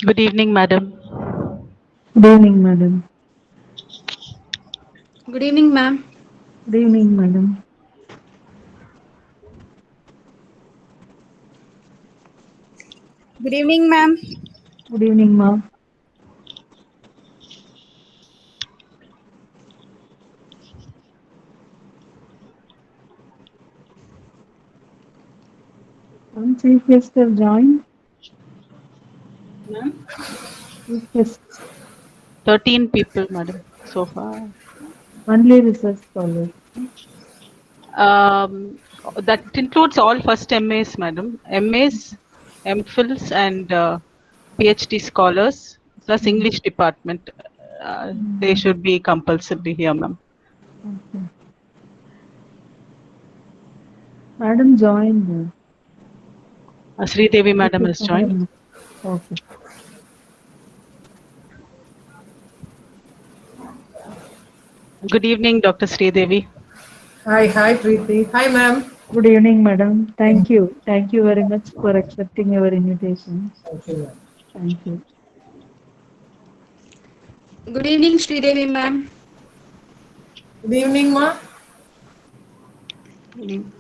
Good evening, madam. Good evening, madam. Good evening, ma'am. Good evening, madam. Good evening, ma'am. Good evening, ma'am. One chief guest have joined. Ma'am. Chief guest, 13 people, madam, so far. only research scholars. Um, that includes all first MAs, madam. MAs, MPhils, and PhD scholars, plus English department. They should be compulsory here, ma'am. Okay. Madam joined. Sridevi, madam, Okay. has joined. Okay. Good evening, Dr. Sridevi. Hi, Preeti. Hi, ma'am. Good evening, madam. Thank you. Thank you very much for accepting our invitation. Thank you, ma'am. Thank you. Good evening, Sridevi, ma'am. Good evening, ma. Good evening.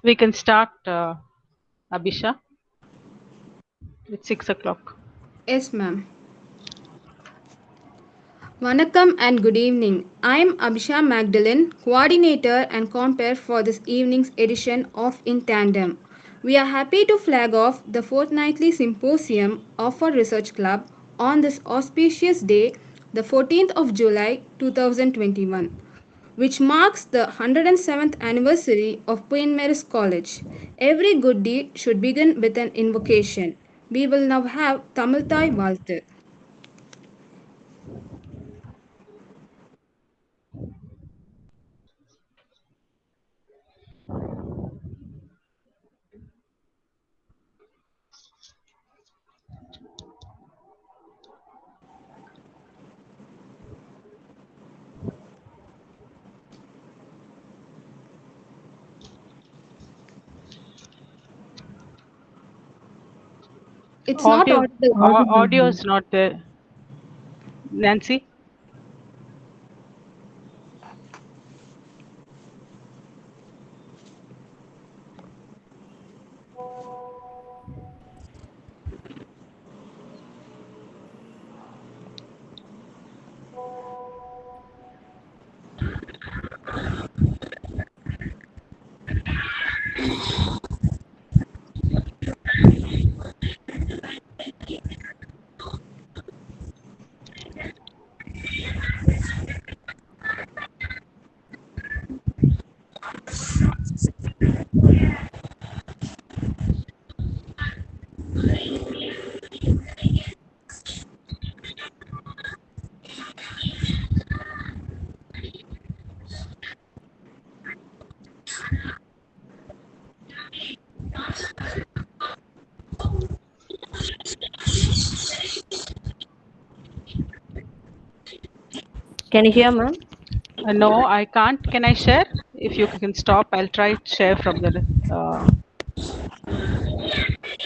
We can start, Abhisha. It's 6 o'clock. Yes, ma'am. Vanakkam and good evening. I am Abhisha Magdalene, coordinator and compere for this evening's edition of In Tandem. We are happy to flag off the fortnightly symposium of our research club on this auspicious day, the 14th of July 2021, which marks the 107th anniversary of Queen Mary's College. Every good deed should begin with an invocation. We will now have Tamilthai Valtu. It's not Audio, audible. audio Audible. is not there. Nancy? Can you hear, ma'am? No, I can't. Can I share? If you can stop, I'll try to share from the.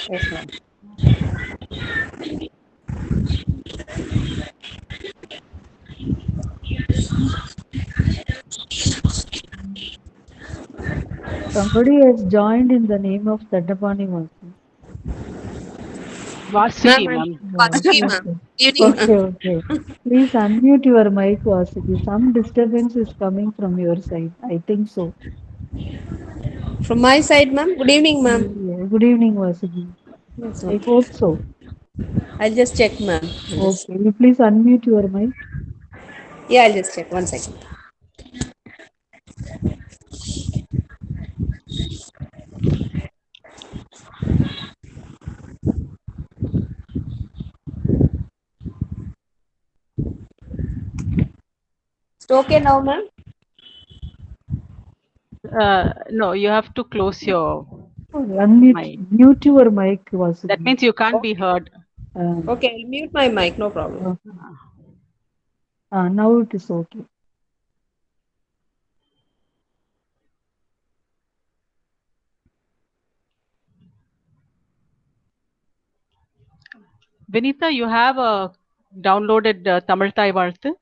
Yes, ma'am. Somebody has joined in the name of Tadapani Vasu. Ma'am, Vasugi, I'm ma'am. Vasugi, Okay, ma'am. okay. Evening, ma'am. Okay, okay. Please unmute your mic, Vasuki. Some disturbance is coming from your side. I think so. From my side, ma'am. Good evening, ma'am. Yeah. Good evening, Vasuki. Yes, I ma'am. hope so. I'll just check, ma'am. Okay. You please unmute your mic. Yeah, I'll just check. 1 second. It's okay now, ma'am? No, you have to close your Unmute, mic. mute your mic, That Vasuki. means you can't be Okay. heard. Okay, I'll mute my mic. No problem. Okay. Now it is okay. Vinita, you have downloaded Tamil Thai Varthu?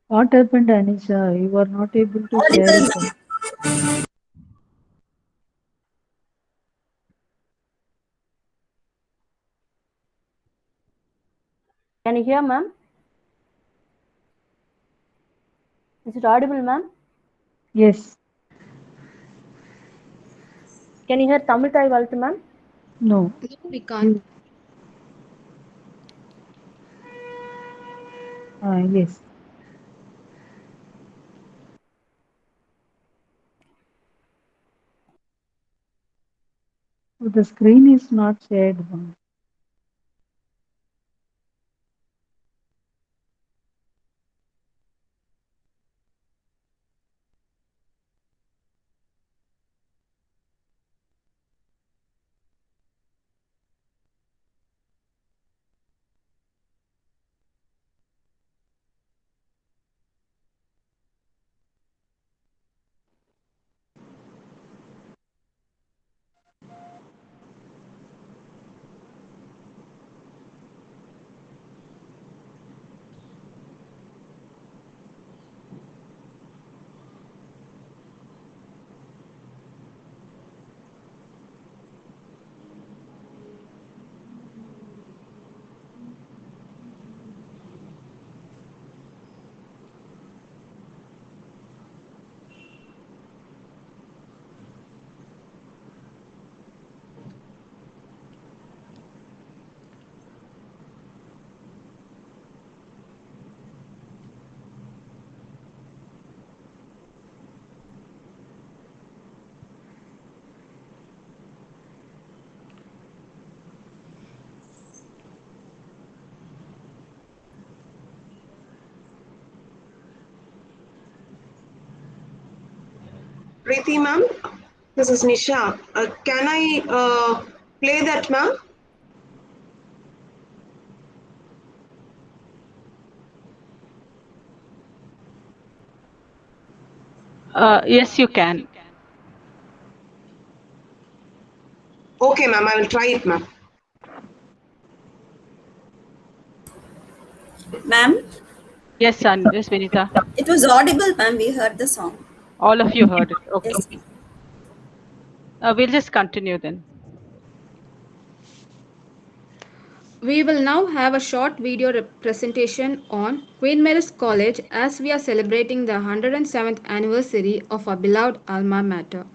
What happened, Anisha? You are not able to share Audible, it. ma'am. Can you hear, ma'am? Is it audible, ma'am? Yes. Can you hear Tamil Thai Valtu, ma'am? No. No, we can't. You. Yes. The screen is not shared. Ma'am. Preeti ma'am, this is Nisha. Can I play that ma'am? Yes, you can. Okay ma'am, I will try it ma'am. Ma'am, Yes, son. Yes, Vinita. it was audible, ma'am. We heard the song. All of you heard it. Okay. Yes. We'll just continue then. We will now have a short video presentation on Queen Mary's College as we are celebrating the 107th anniversary of our beloved alma mater.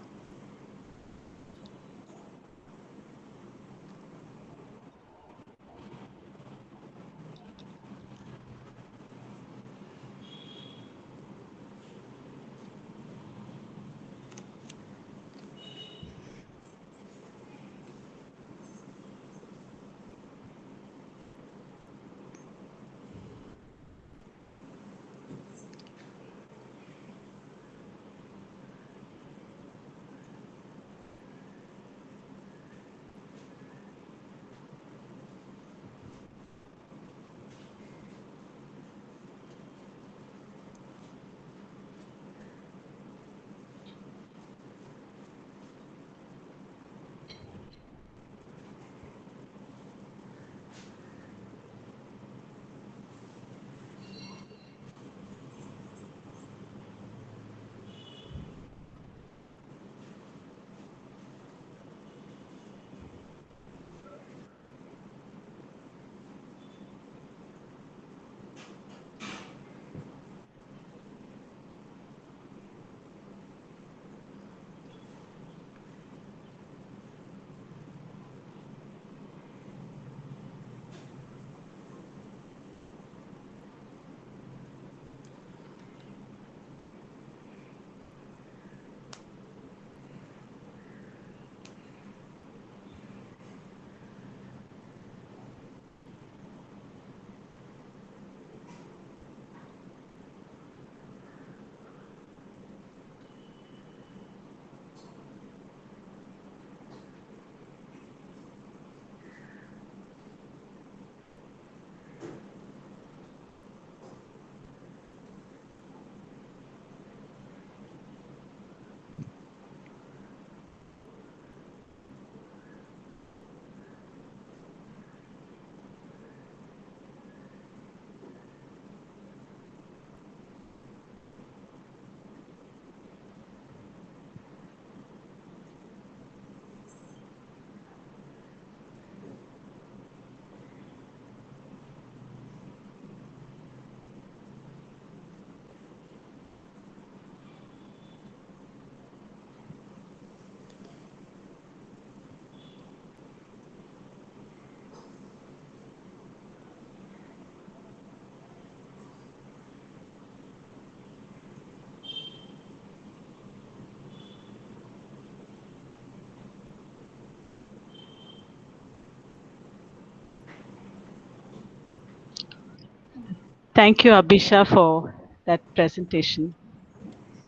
Thank you, Abhisha, for that presentation.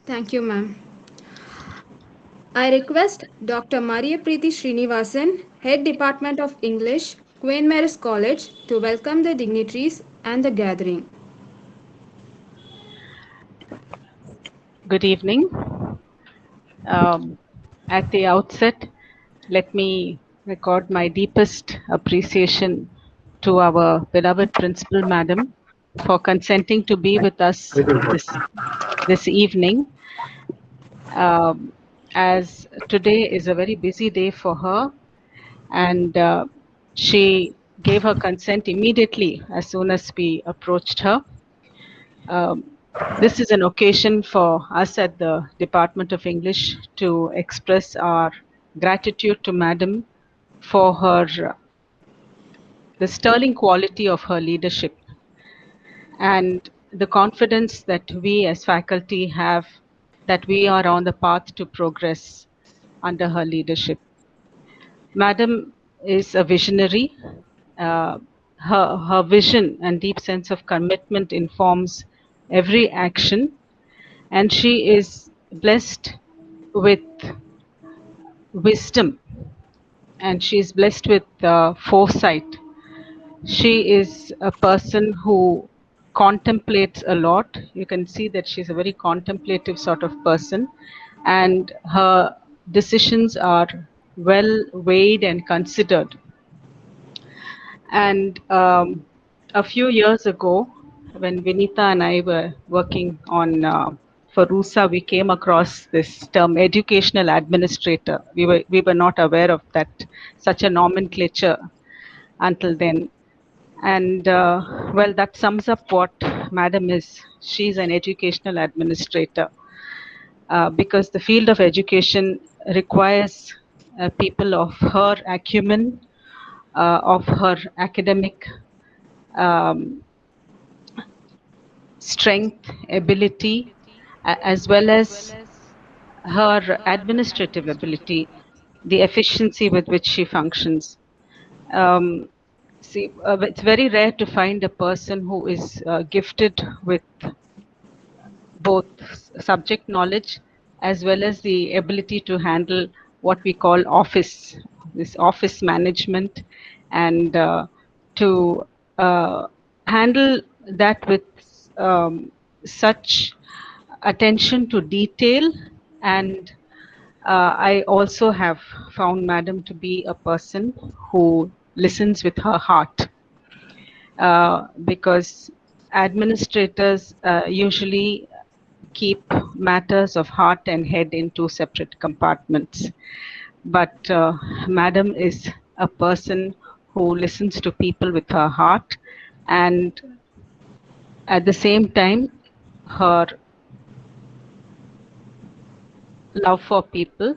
Thank you, ma'am. I request Dr. Maria Preeti Srinivasan, Head Department of English, Queen Mary's College, to welcome the dignitaries and the gathering. Good evening. At the outset, let me record my deepest appreciation to our beloved Principal Madam for consenting to be with us this evening, as today is a very busy day for her, and she gave her consent immediately as soon as we approached her. Um, this is an occasion for us at the Department of English to express our gratitude to Madam for the sterling quality of her leadership and the confidence that we as faculty have that we are on the path to progress under her leadership. Madam is a visionary. Uh, her vision and deep sense of commitment informs every action, and she is blessed with wisdom, and she is blessed with foresight. She is a person who contemplates a lot. You can see that she's a very contemplative sort of person, and her decisions are well weighed and considered. And a few years ago, when Vinita and I were working on for RUSA, we came across this term, educational administrator. We were not aware of that such a nomenclature until then. And well, that sums up what Madam is. She's an educational administrator because the field of education requires people of her acumen, of her academic um, strength, ability, as well as her administrative ability, the efficiency with which she functions. Um, See, it's very rare to find a person who is gifted with both subject knowledge as well as the ability to handle what we call this office management, and to handle that with such attention to detail. And I also have found Madam to be a person who listens with her heart, because administrators usually keep matters of heart and head in two separate compartments. But Madam is a person who listens to people with her heart, and at the same time, her love for people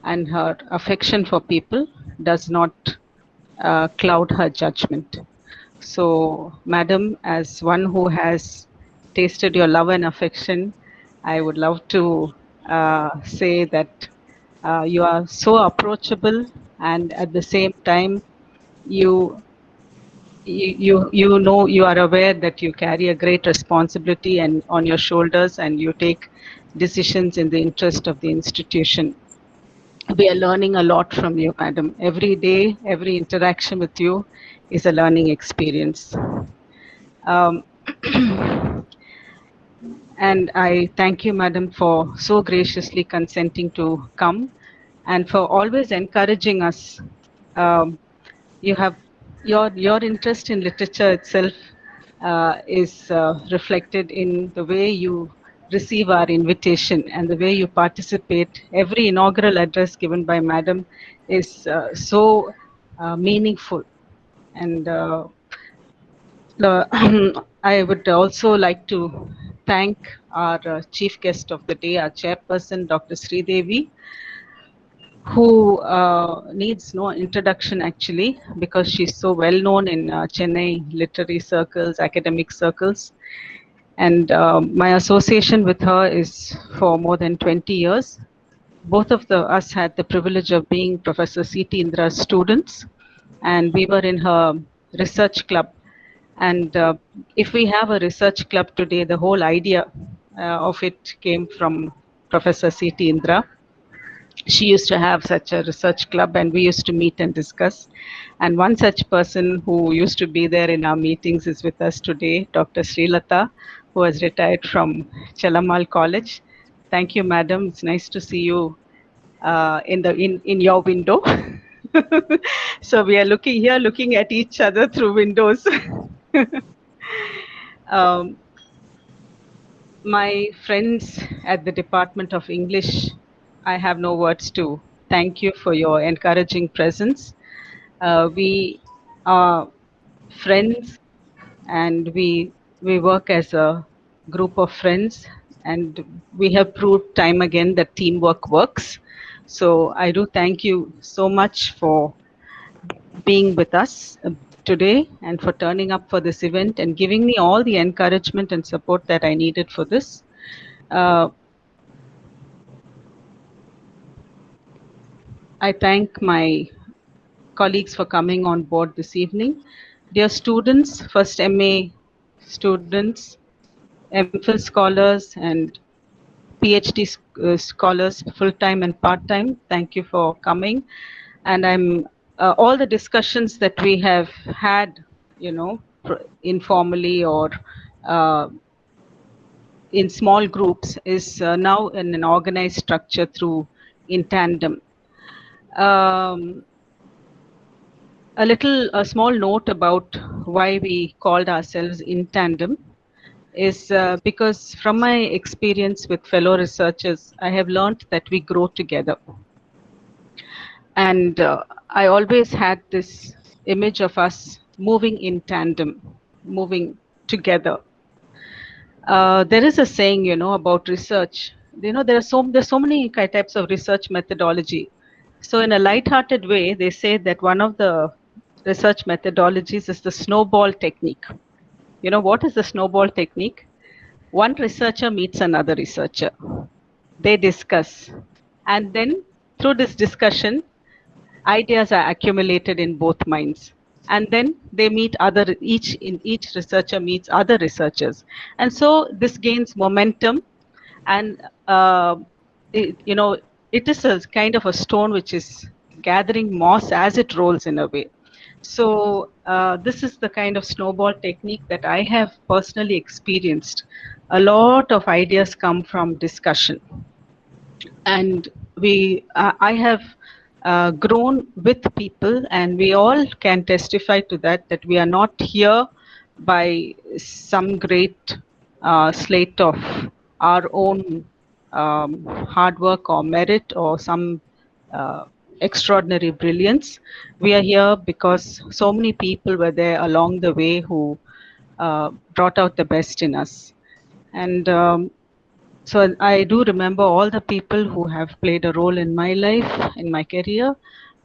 and her affection for people does not cloud her judgment. So, Madam, as one who has tasted your love and affection, I would love to say that you are so approachable, and at the same time, you you know, you are aware that you carry a great responsibility and on your shoulders, and you take decisions in the interest of the institution. We are learning a lot from you, Madam. Every day, every interaction with you is a learning experience. Um, and I thank you, Madam, for so graciously consenting to come and for always encouraging us. You have your interest in literature itself is reflected in the way you receive our invitation and the way you participate. Every inaugural address given by Madam is so meaningful, and I would also like to thank our chief guest of the day, our chairperson, Dr. Sridevi, who needs no introduction actually, because she's so well known in Chennai literary circles, academic circles. And my association with her is for more than 20 years. Both of us had the privilege of being Professor C.T. Indra's students, and we were in her research club And if we have a research club today, the whole idea of it came from Professor C.T. Indra. She used to have such a research club, and we used to meet and discuss. And one such person who used to be there in our meetings is with us today, Dr. Srilata, who has retired from Chelamal College. Thank you, madam. It's nice to see you in your window. So we are looking at each other through windows. um, my friends at the Department of English, I have no words to thank you for your encouraging presence. We are friends, and we work as a group of friends, and we have proved time again that teamwork works. So I do thank you so much for being with us today and for turning up for this event and giving me all the encouragement and support that I needed for this. Uh, I thank my colleagues for coming on board this evening. Dear students, first MA students, MPhil scholars, and PhD scholars, full-time and part-time, thank you for coming. And all the discussions that we have had, informally or uh, in small groups is now in an organized structure through in tandem. A small note about why we called ourselves in tandem is because from my experience with fellow researchers, I have learned that we grow together. And I always had this image of us moving in tandem, moving together. There is a saying, about research. There's so many types of research methodology. So in a light-hearted way, they say that one of the research methodologies is the snowball technique. You know, what is the snowball technique? One researcher meets another researcher. They discuss. And then through this discussion, ideas are accumulated in both minds. And then they meet each researcher meets other researchers. And so this gains momentum, and it is a kind of a stone which is gathering moss as it rolls in a way. So this is the kind of snowball technique that I have personally experienced. A lot of ideas come from discussion, and I have grown with people, and we all can testify to that we are not here by some great slate of our own hard work or merit or some extraordinary brilliance. We are here because so many people were there along the way who brought out the best in us. And so I do remember all the people who have played a role in my life, in my career,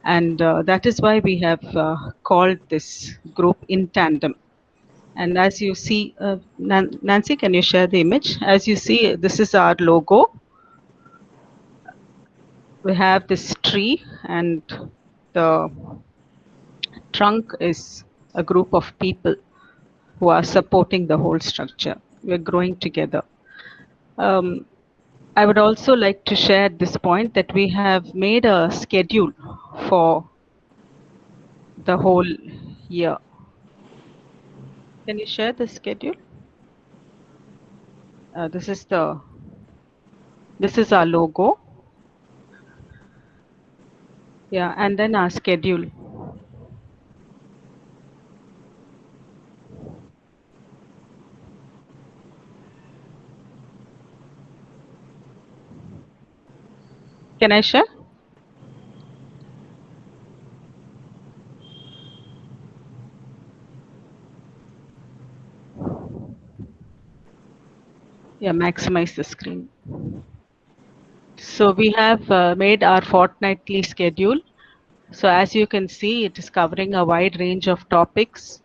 and that is why we have called this group in tandem. And as you see, Nancy, can you share the image? As you see, this is our logo. We have this tree, and the trunk is a group of people who are supporting the whole structure. We're growing together. I would also like to share at this point that we have made a schedule for the whole year. Can you share the schedule? This is our logo. Yeah, and then our schedule. Can I share? Yeah, maximize the screen. So we have made our fortnightly schedule. So as you can see, it is covering a wide range of topics: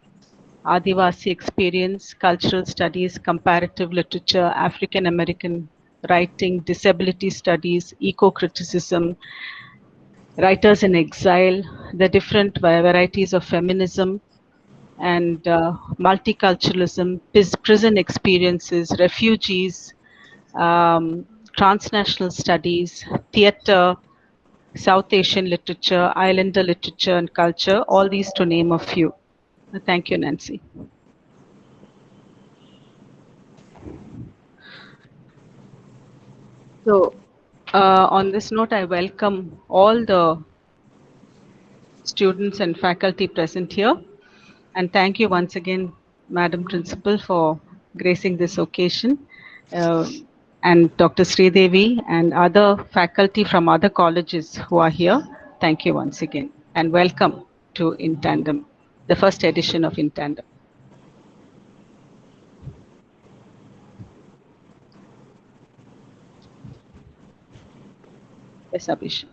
Adivasi experience, cultural studies, comparative literature, African American writing, disability studies, eco-criticism, writers in exile, the different varieties of feminism, and multiculturalism, prison experiences, refugees, transnational studies, theatre, South Asian literature, Islander literature and culture, all these to name a few. Thank you, Nancy. So, on this note, I welcome all the students and faculty present here. And thank you once again, Madam Principal, for gracing this occasion. Uh, and Dr. Sridevi and other faculty from other colleges who are here, thank you once again. And welcome to In Tandem, the first edition of In Tandem. Yes, Abhishek.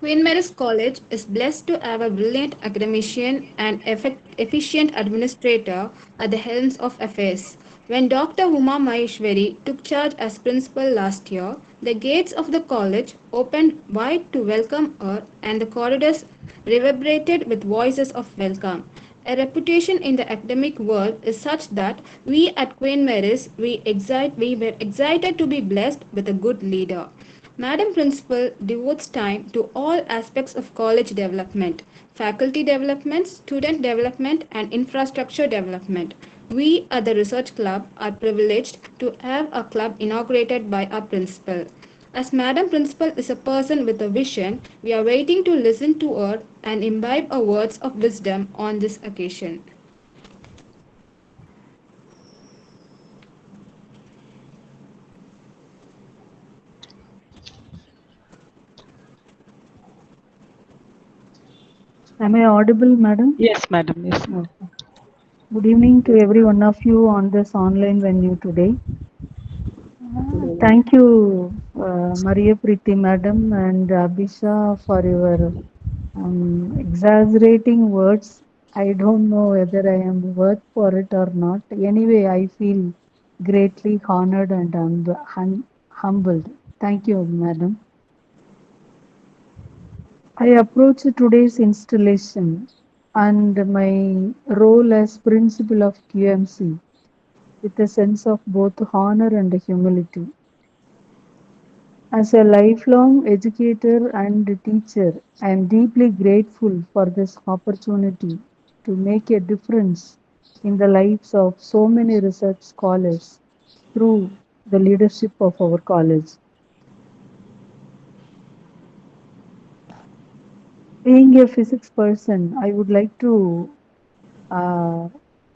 Queen Mary's College is blessed to have a brilliant academician and efficient administrator at the helm of affairs. When Dr. Uma Maheshwari took charge as principal last year, the gates of the college opened wide to welcome her and the corridors reverberated with voices of welcome. A reputation in the academic world is such that we at Queen Mary's we were excited to be blessed with a good leader. Madam Principal devotes time to all aspects of college development, faculty development, student development, and infrastructure development. We at the Research Club are privileged to have a club inaugurated by our principal. As Madam Principal is a person with a vision, we are waiting to listen to her and imbibe her words of wisdom on this occasion. Am I audible, madam? Yes, Madam. Yes, Madam. Okay. Good evening to every one of you on this online venue today. Thank you, Maria Preeti madam and Abhisha for your exaggerating words. I don't know whether I am worth for it or not. Anyway, I feel greatly honored and humbled. Thank you, madam. I approach today's installation and my role as principal of QMC with a sense of both honor and humility. As a lifelong educator and teacher, I am deeply grateful for this opportunity to make a difference in the lives of so many research scholars through the leadership of our college. Being a physics person, I would like to uh,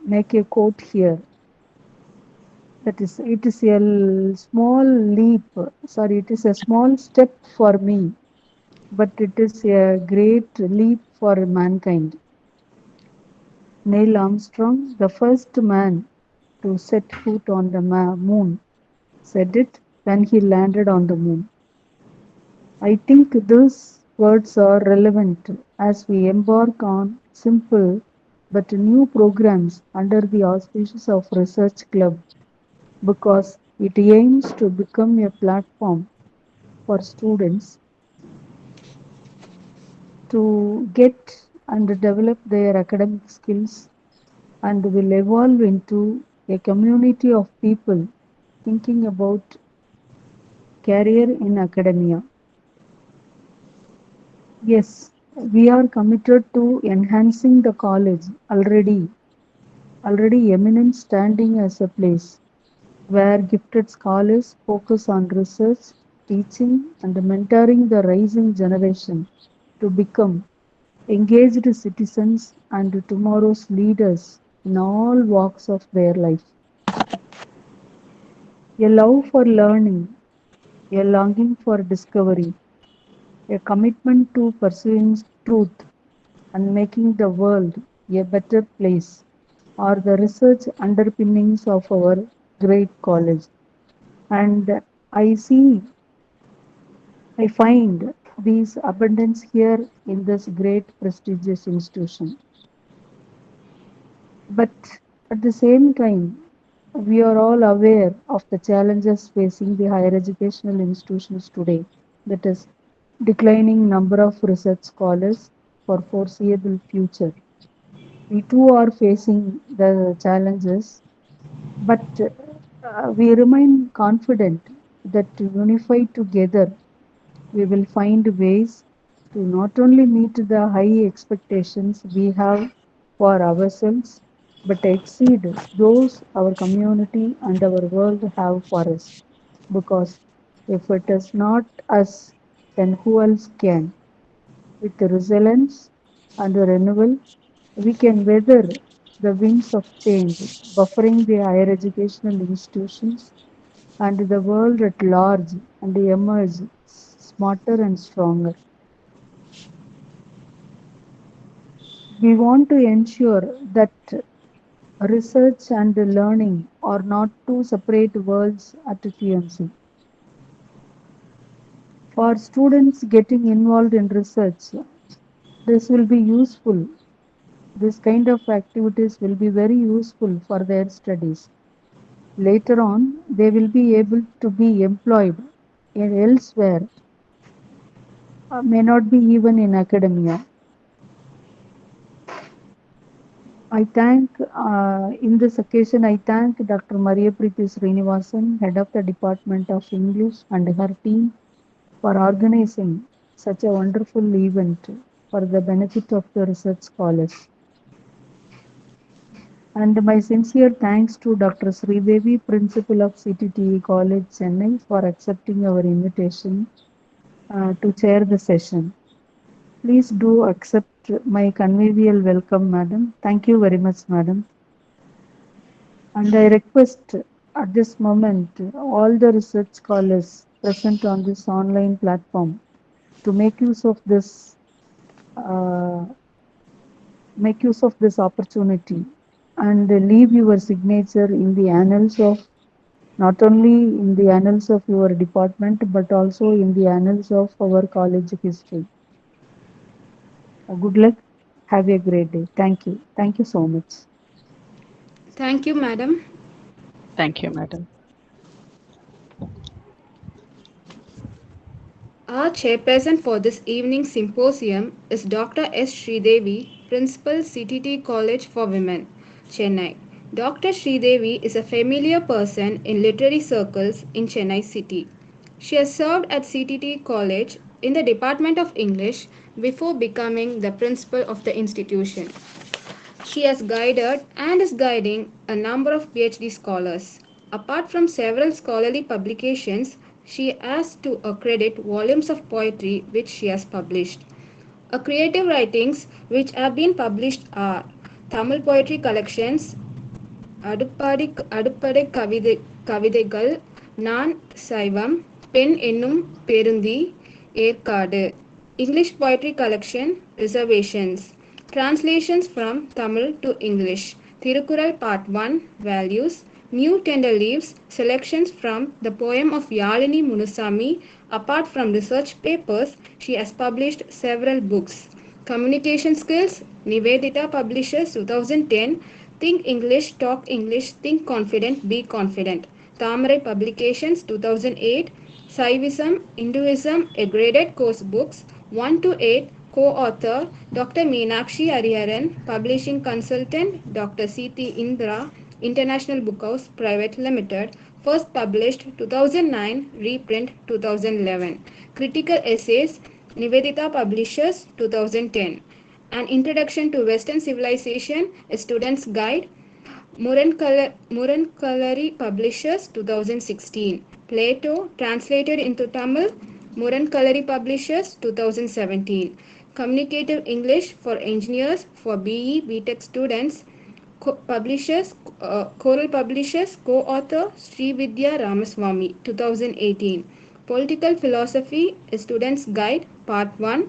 make a quote here. That is, it is a small leap, sorry, it is a small step for me, but it is a great leap for mankind. Neil Armstrong, the first man to set foot on the moon, said it when he landed on the moon. I think those words are relevant as we embark on simple but new programs under the auspices of Research Club because it aims to become a platform for students to get and develop their academic skills and will evolve into a community of people thinking about career in academia. Yes, we are committed to enhancing the college already eminent standing as a place where gifted scholars focus on research, teaching, and mentoring the rising generation to become engaged citizens and tomorrow's leaders in all walks of their life. A love for learning, a longing for discovery, a commitment to pursuing truth and making the world a better place are the research underpinnings of our great college. And I see, I find these abundance here in this great prestigious institution. But at the same time, we are all aware of the challenges facing the higher educational institutions today. That is, declining number of research scholars for foreseeable future. We too are facing the challenges, but we remain confident that unified together we will find ways to not only meet the high expectations we have for ourselves, but exceed those our community and our world have for us. Because if it is not us, then who else can? With resilience and renewal, we can weather the winds of change, buffering the higher educational institutions and the world at large and emerge smarter and stronger. We want to ensure that research and learning are not two separate worlds at TMC. For students getting involved in research, this will be useful. This kind of activities will be very useful for their studies. Later on, they will be able to be employed in elsewhere, may not be even in academia. In this occasion, I thank Dr. Maria Preeti Srinivasan, Head of the Department of English, and her team for organizing such a wonderful event for the benefit of the research scholars. And my sincere thanks to Dr. Sridevi, Principal of CTTE College, Chennai, for accepting our invitation to chair the session. Please do accept my convivial welcome, Madam. Thank you very much, Madam. And I request at this moment all the research scholars present on this online platform to uh, make use of this opportunity and leave your signature in the annals of not only in the annals of your department but also in the annals of our college history. Good luck. Have a great day. Thank you. Thank you so much. Thank you, madam. Thank you, madam. Our chairperson for this evening's symposium is Dr. S. Sridevi, Principal CTT College for Women, Chennai. Dr. Sridevi is a familiar person in literary circles in Chennai city. She has served at CTT College in the Department of English before becoming the principal of the institution. She has guided and is guiding a number of PhD scholars. Apart from several scholarly publications, she has to accredit volumes of poetry which she has published. Her creative writings which have been published are Tamil poetry collections, அடுப்படை கவிதைகள், நான் சைவம், பெண் என்னும் பெருந்தி, Yercaud. English poetry collection, reservations. Translations from Tamil to English. Thirukural Part 1, Values. New Tender Leaves, selections from the poem of Yalini Munusamy. Apart from research papers, she has published several books. Communication skills, Nivedita Publishers 2010. Think English, Talk English, Think Confident, Be Confident. Tamarai Publications 2008. Saivism, Hinduism, a graded course books 1 to 8. Co-author Dr. Meenakshi Hariharan, publishing consultant Dr. C.T. Indra, International Book House Private Limited, first published 2009, reprint 2011. Critical essays, Nivedita Publishers 2010. An Introduction to Western Civilization, a Student's Guide, Muran Publishers 2016. Plato, translated into Tamil, Muran Publishers 2017. Communicative English for Engineers for BE, BTech students, Choral Publishers, co-author Sri Vidya Ramaswamy 2018. Political Philosophy, a Student's Guide, Part 1,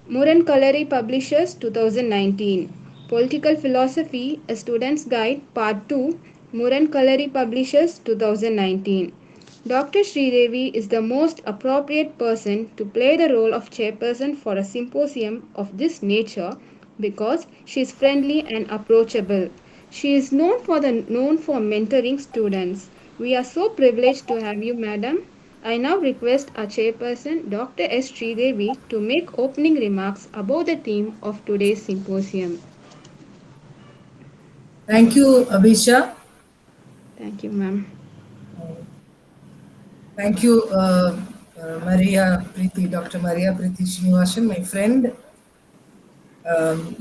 Muran Publishers 2019. Political Philosophy, a Student's Guide, Part 2, Muran Publishers 2019. Dr. Sridevi is the most appropriate person to play the role of chairperson for a symposium of this nature because she is friendly and approachable. She is known for mentoring students. We are so privileged to have you, madam. I now request our chairperson, Dr. S. Sridevi, to make opening remarks about the theme of today's symposium. Thank you, Abhisha. Thank you, ma'am. Thank you, Maria Preeti, Dr. Maria Preeti Srinivasan, my friend.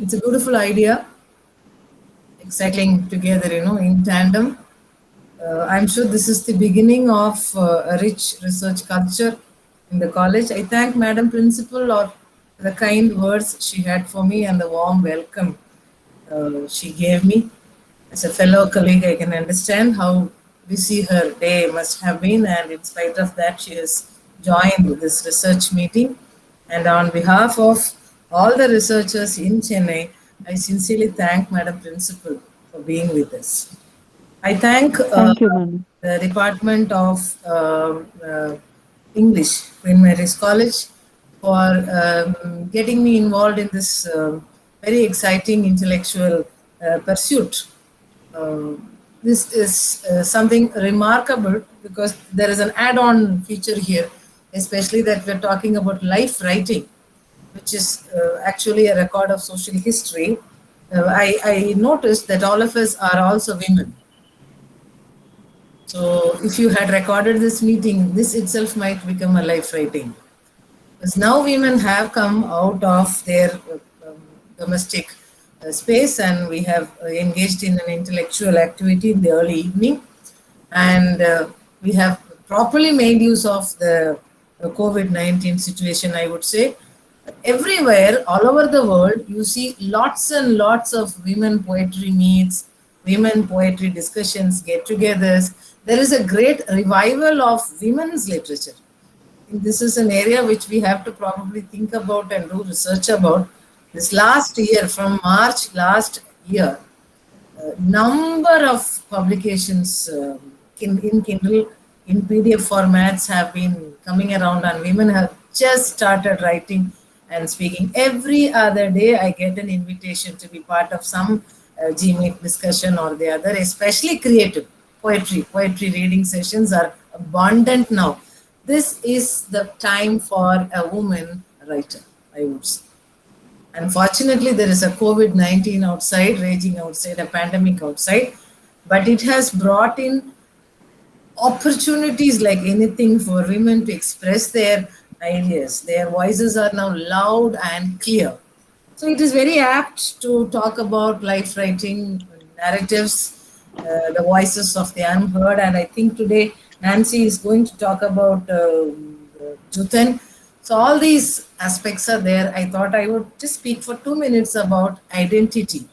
It's a beautiful idea, exciting together, in tandem. I'm sure this is the beginning of a rich research culture in the college. I thank Madam Principal for the kind words she had for me and the warm welcome she gave me. As a fellow colleague, I can understand how busy her day must have been, and in spite of that, she has joined this research meeting. And on behalf of all the researchers in Chennai, I sincerely thank Madam Principal for being with us. I thank Thank you, madam. the Department of English, Queen Mary's College, for getting me involved in this very exciting intellectual pursuit. Uh, this is something remarkable because there is an add-on feature here, especially that we're talking about life writing, which is actually a record of social history. I noticed that all of us are also women. So if you had recorded this meeting, this itself might become a life writing. Because now women have come out of their domestic space, and we have engaged in an intellectual activity in the early evening, and we have properly made use of the COVID-19 situation, I would say. Everywhere, all over the world, you see lots and lots of women poetry meets, women poetry discussions, get-togethers. There is a great revival of women's literature. This is an area which we have to probably think about and do research about. This last year, from March last year, number of publications in Kindle, in PDF formats have been coming around, and women have just started writing and speaking. Every other day, I get an invitation to be part of some GMeet discussion or the other, especially creative poetry. Poetry reading sessions are abundant now. This is the time for a woman writer, I would say. Unfortunately, there is a COVID-19 outside, raging outside, a pandemic outside, but it has brought in opportunities like anything for women to express their ideas. Their voices are now loud and clear. So it is very apt to talk about life writing, narratives, the voices of the unheard, and I think today Nancy is going to talk about Juthan. So all these aspects are there. I thought I would just speak for 2 minutes about identity.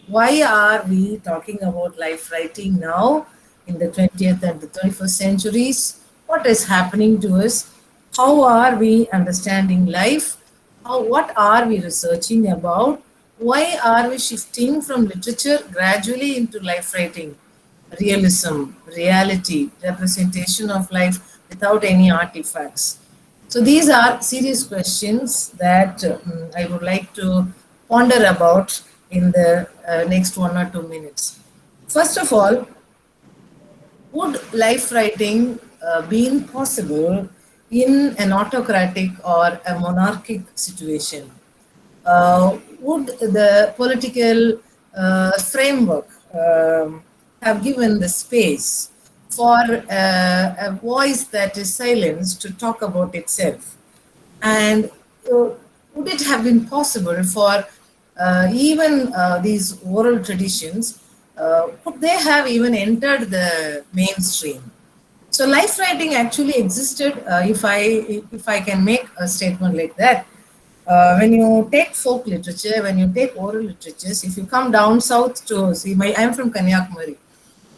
Why are we talking about life writing now in the 20th and the 21st centuries? What is happening to us? How are we understanding life? What are we researching about? Why are we shifting from literature gradually into life writing? Realism, reality, representation of life without any artifacts. So these are serious questions that I would like to ponder about in the next 1 or 2 minutes. First of all, would life writing been possible in an autocratic or a monarchic situation? Would the political framework have given the space for a voice that is silenced to talk about itself? And would it have been possible for even these oral traditions, could they have even entered the mainstream? So life writing actually existed, if I can make a statement like that. When you take folk literature, when you take oral literatures, if you come down south to see, I'm from Kanyakumari,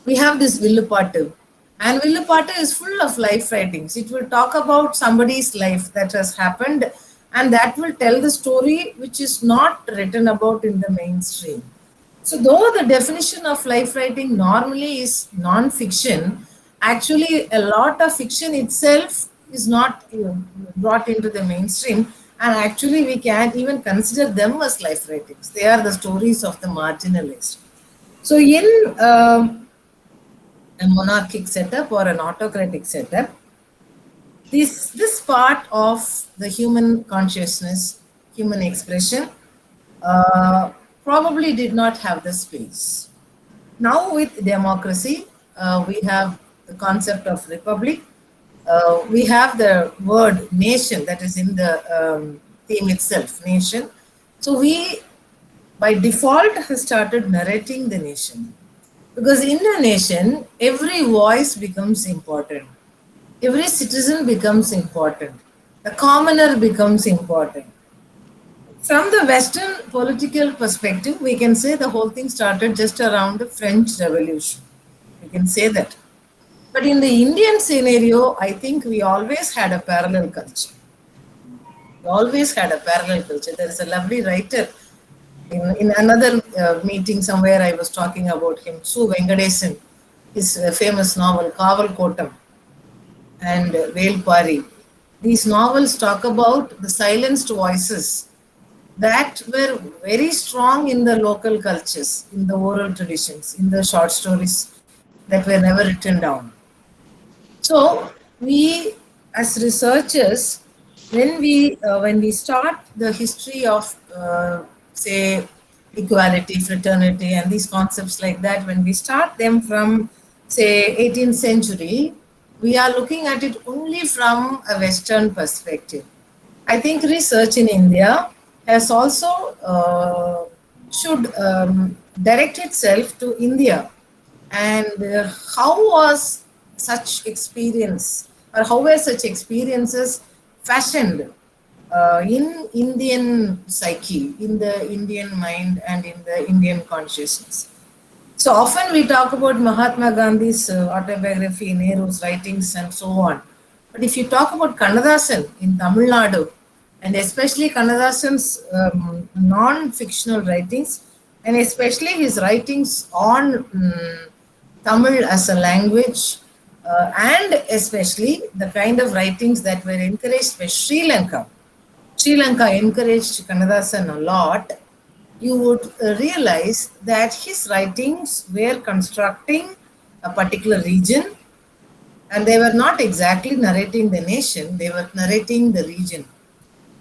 we have this Villupattu. And Villupattu is full of life writings. It will talk about somebody's life that has happened, and that will tell the story which is not written about in the mainstream. So though the definition of life writing normally is non-fiction, actually a lot of fiction itself is not brought into the mainstream, and actually we can't even consider them as life writings. They are the stories of the marginalized. So in a monarchic setup or an autocratic setup, this part of the human consciousness, human expression, probably did not have the space. Now with democracy, we have the concept of republic. We have the word nation that is in the theme itself, nation. So we, by default, have started narrating the nation. Because in a nation, every voice becomes important. Every citizen becomes important. The commoner becomes important. From the Western political perspective, we can say the whole thing started just around the French Revolution. We can say that. But in the Indian scenario, I think we always had a parallel culture. We always had a parallel culture. There is a lovely writer in another meeting somewhere I was talking about him, Su Venkadesan, his famous novel, Kaval Kotam and Velpari. These novels talk about the silenced voices that were very strong in the local cultures, in the oral traditions, in the short stories that were never written down. So we, as researchers, when we start the history of say equality, fraternity, and these concepts like that, when we start them from say 18th century, we are looking at it only from a Western perspective. I think research in India has also should direct itself to India and how was such experience or how were such experiences fashioned in Indian psyche, in the Indian mind and in the Indian consciousness. So often we talk about Mahatma Gandhi's autobiography, Nehru's writings and so on. But if you talk about Kannadasan in Tamil Nadu, and especially Kannadasan's non-fictional writings, and especially his writings on Tamil as a language, and especially the kind of writings that were encouraged by Sri Lanka. Sri Lanka encouraged Kannadasan a lot. You would realize that his writings were constructing a particular region and they were not exactly narrating the nation, they were narrating the region.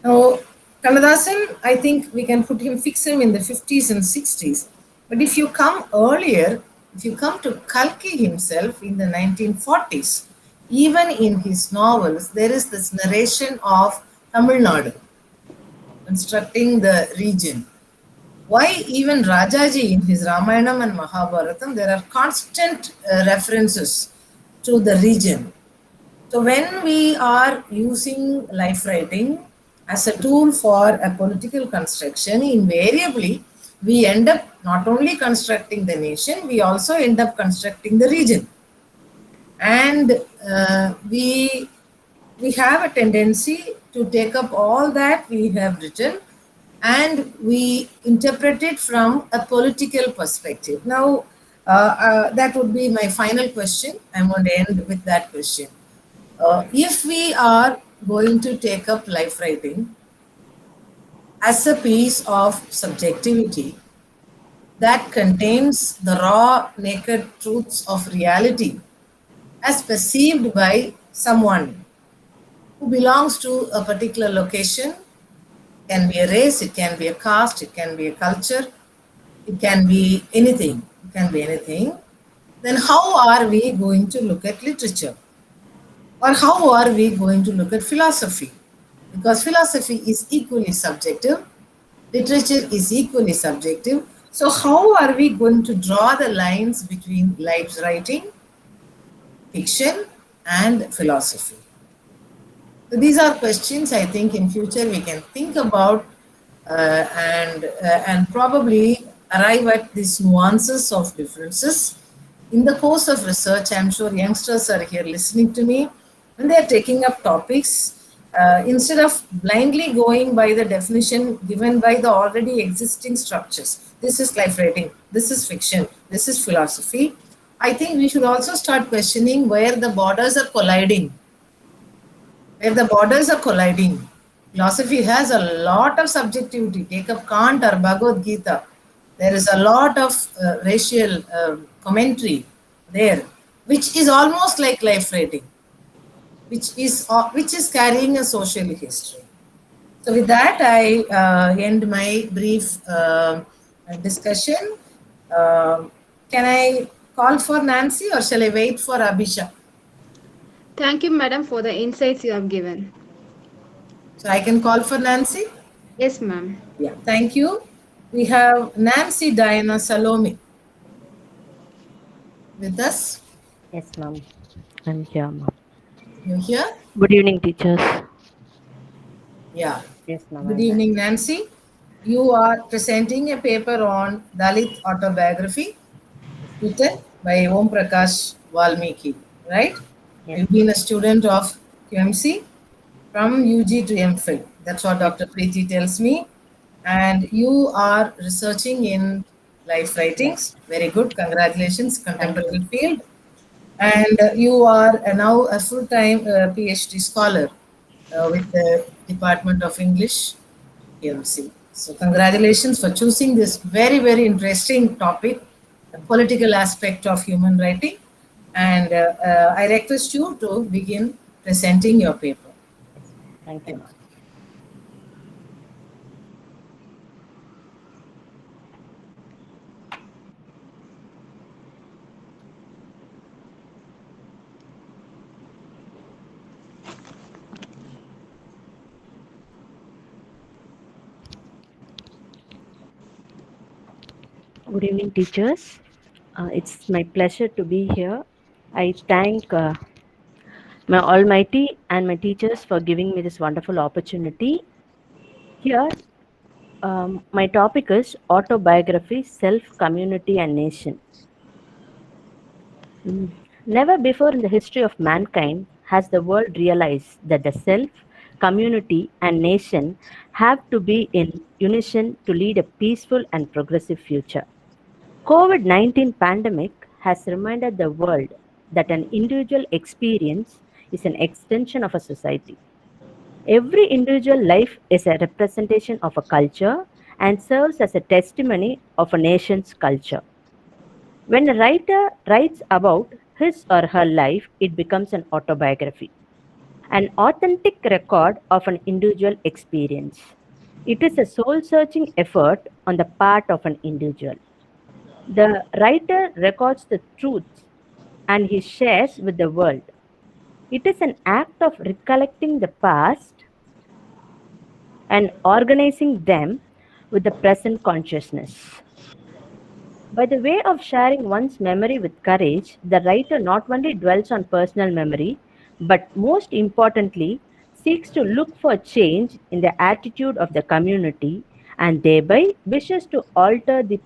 Now, Kannadasan, I think we can fix him in the 50s and 60s. But if you come earlier, if you come to Kalki himself in the 1940s, even in his novels, there is this narration of Tamil Nadu, constructing the region. Why even Rajaji in his Ramayanam and Mahabharatam, there are constant references to the region. So when we are using life writing as a tool for a political construction, invariably we end up not only constructing the nation, we also end up constructing the region. And we have a tendency to take up all that we have written and we interpret it from a political perspective. Now, that would be my final question. I'm going to end with that question. If we are going to take up life writing as a piece of subjectivity that contains the raw, naked truths of reality as perceived by someone who belongs to a particular location, it can be a race, it can be a caste, it can be a culture, it can be anything, then how are we going to look at literature? Or how are we going to look at philosophy? Because philosophy is equally subjective, literature is equally subjective. So how are we going to draw the lines between life writing, fiction, and philosophy? So these are questions I think in future we can think about and probably arrive at these nuances of differences. In the course of research, I'm sure youngsters are here listening to me, when they're taking up topics, instead of blindly going by the definition given by the already existing structures, this is life writing, this is fiction, this is philosophy, I think we should also start questioning where the borders are colliding. Philosophy has a lot of subjectivity. Take up Kant or Bhagavad Gita. There is a lot of racial commentary there, which is almost like life writing, which is carrying a social history. So with that, I end my brief discussion. Can I call for Nancy or shall I wait for Abhisha? Thank you, madam, for the insights you have given. So I can call for Nancy? Yes, ma'am. Yeah, thank you. We have Nancy Diana Salome with us. Yes, ma'am. I'm here, ma'am. You here? Good evening, teachers. Yeah. Yes, ma'am. Good I'm here. evening, Nancy. You are presenting a paper on Dalit autobiography written by Om Prakash Valmiki, right? Yes, You've ma'am. been a student of QMC from UG to MPhil. That's what Yes, Dr. Preeti tells me. And you are researching in life yes. writings. Very good. Congratulations, Thank you. contemporary field. And you are now a full-time PhD scholar with the Department of English, PMC. So congratulations for choosing this very, very interesting topic, the political aspect of human writing. And I request you to begin presenting your paper. Yes, ma'am. Thank you, Thank ma'am. Good evening, teachers. It's my pleasure to be here. I thank my Almighty and my teachers for giving me this wonderful opportunity. Here, my topic is autobiography, self, community, and nation. Mm. Never before in the history of mankind has the world realized that the self, community, and nation have to be in unison to lead a peaceful and progressive future. COVID-19 pandemic has reminded the world that an individual experience is an extension of a society. Every individual life is a representation of a culture and serves as a testimony of a nation's culture. When a writer writes about his or her life, it becomes an autobiography, an authentic record of an individual experience. It is a soul searching effort on the part of an individual. The writer records the truths and he shares with the world. It is an act of recollecting the past and organizing them with the present consciousness. By the way of sharing one's memory with courage, the writer not only dwells on personal memory, but most importantly, seeks to look for change in the attitude of the community and thereby wishes to alter the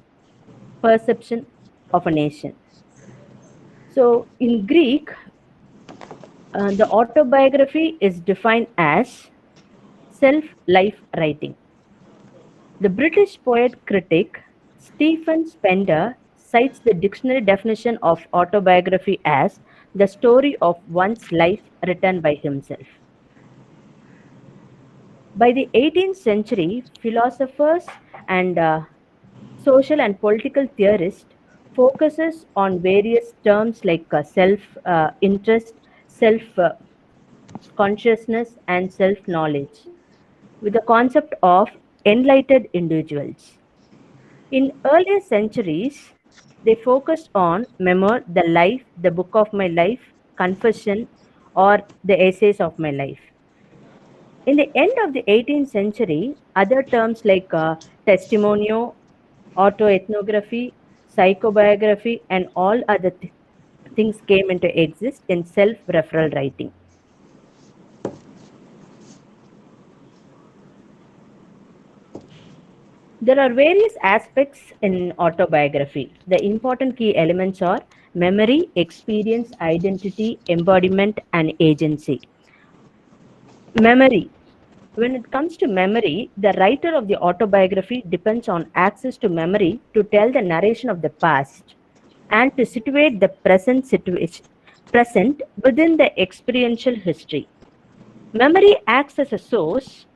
perception of a nation. So, in Greek, the autobiography is defined as self life writing. The British poet critic Stephen Spender cites the dictionary definition of autobiography as the story of one's life written by himself. By the 18th century, philosophers and social and political theorists focuses on various terms like self interest, self consciousness, and self knowledge with the concept of enlightened individuals. In earlier centuries, they focused on Memoir, the life, the book of my life, confession, or the essays of my life. In the end of the 18th century, other terms like testimonio, autoethnography, psychobiography, and all other things came into exist in self-referral writing. There are various aspects in autobiography. The important key elements are memory, experience, identity, embodiment, and agency. Memory. When it comes to memory, the writer of the autobiography depends on access to memory to tell the narration of the past and to situate the present situation present within the experiential history. Memory acts as a source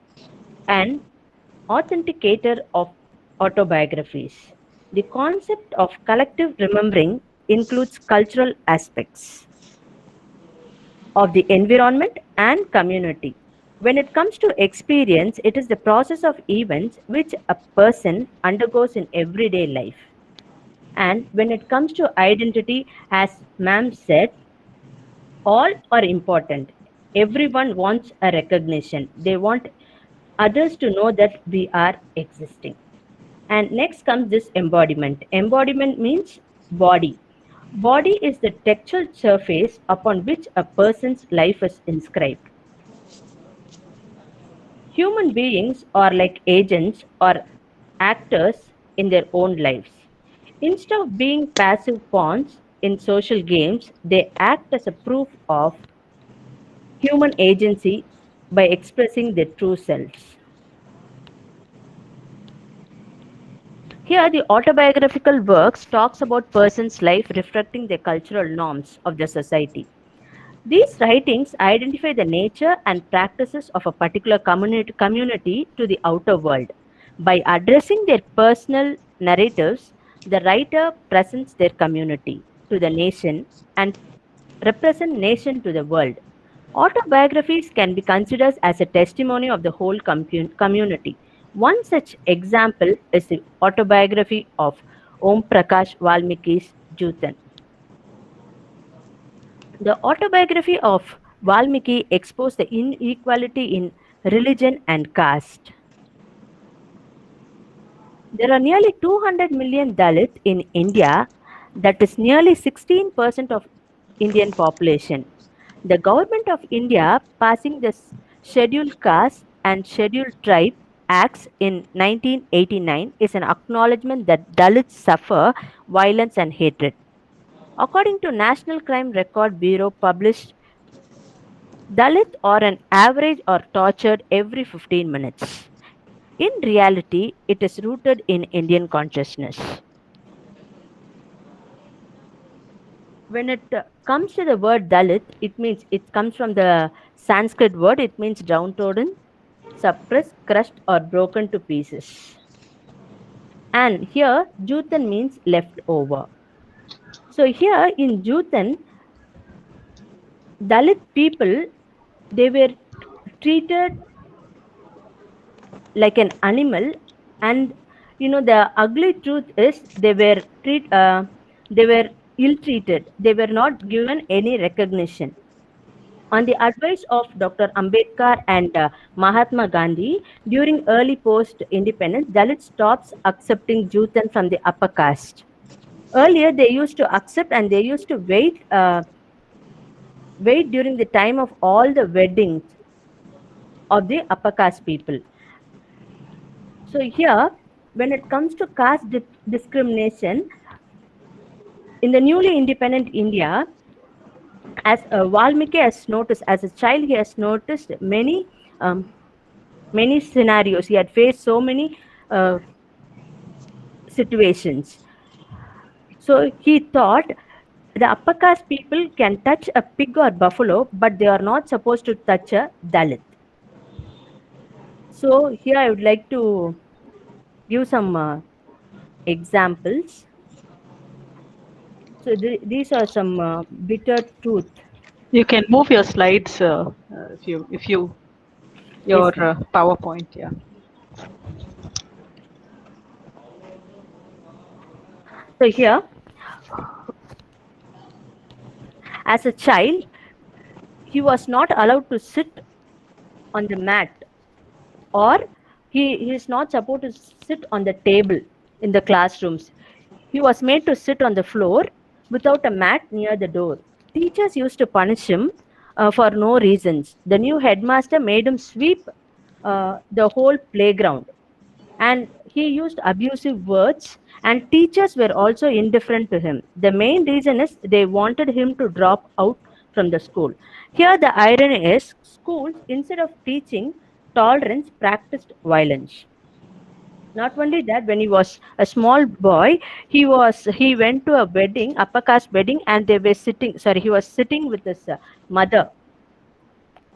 and authenticator of autobiographies. The concept of collective remembering includes cultural aspects of the environment and community. When it comes to experience, it is the process of events which a person undergoes in everyday life. And when it comes to identity, as ma'am said, all are important. Everyone wants a recognition. They want others to know that we are existing. And next comes this embodiment. Embodiment means body. Body is the textual surface upon which a person's life is inscribed. Human beings are like agents or actors in their own lives. Instead of being passive pawns in social games, they act as a proof of human agency by expressing their true selves. Here, the autobiographical works talks about person's life reflecting the cultural norms of the society. These writings identify the nature and practices of a particular community to the outer world. By addressing their personal narratives, the writer presents their community to the nation and represent nation to the world. Autobiographies can be considered as a testimony of the whole community. One such example is the autobiography of Om Prakash Valmiki's Jutan. The autobiography of Valmiki exposed the inequality in religion and caste. There are nearly 200 million Dalits in India, that is nearly 16% of Indian population. The government of India passing the Scheduled Caste and Scheduled Tribe Acts in 1989 is an acknowledgement that Dalits suffer violence and hatred. According to National Crime Record Bureau published, Dalits are on average are tortured every 15 minutes. In reality, it is rooted in Indian consciousness. When it comes to the word Dalit, it means it comes from the Sanskrit word. It means downtrodden, suppressed, crushed, or broken to pieces. And here, Jutan means left over. So here in Jutan, Dalit people, they were treated like an animal, and the ugly truth is they were ill treated. They were not given any recognition. On the advice of Dr. Ambedkar and Mahatma Gandhi, during early post independence, Dalits stops accepting Jutan from the upper caste. Earlier, they used to accept and they used to wait during the time of all the weddings of the upper caste people. So here, when it comes to caste discrimination, in the newly independent India, as Valmiki has noticed, as a child, he has noticed many scenarios. He had faced so many situations. So he thought the upper caste people can touch a pig or buffalo, but they are not supposed to touch a Dalit. So here I would like to give some examples. So these are some bitter truth. You can move your slides if you your Yes, ma'am. PowerPoint. Yeah. So here, as a child, he was not allowed to sit on the mat, or he is not supposed to sit on the table in the classrooms. He was made to sit on the floor without a mat near the door. Teachers used to punish him for no reasons. The new headmaster made him sweep the whole playground, and he used abusive words, and teachers were also indifferent to him. The main reason is they wanted him to drop out from the school. Here the irony is schools, instead of teaching tolerance, practiced violence. Not only that, when he was a small boy, he went to a wedding, upper caste wedding, and they were sitting, sorry, he was sitting with his mother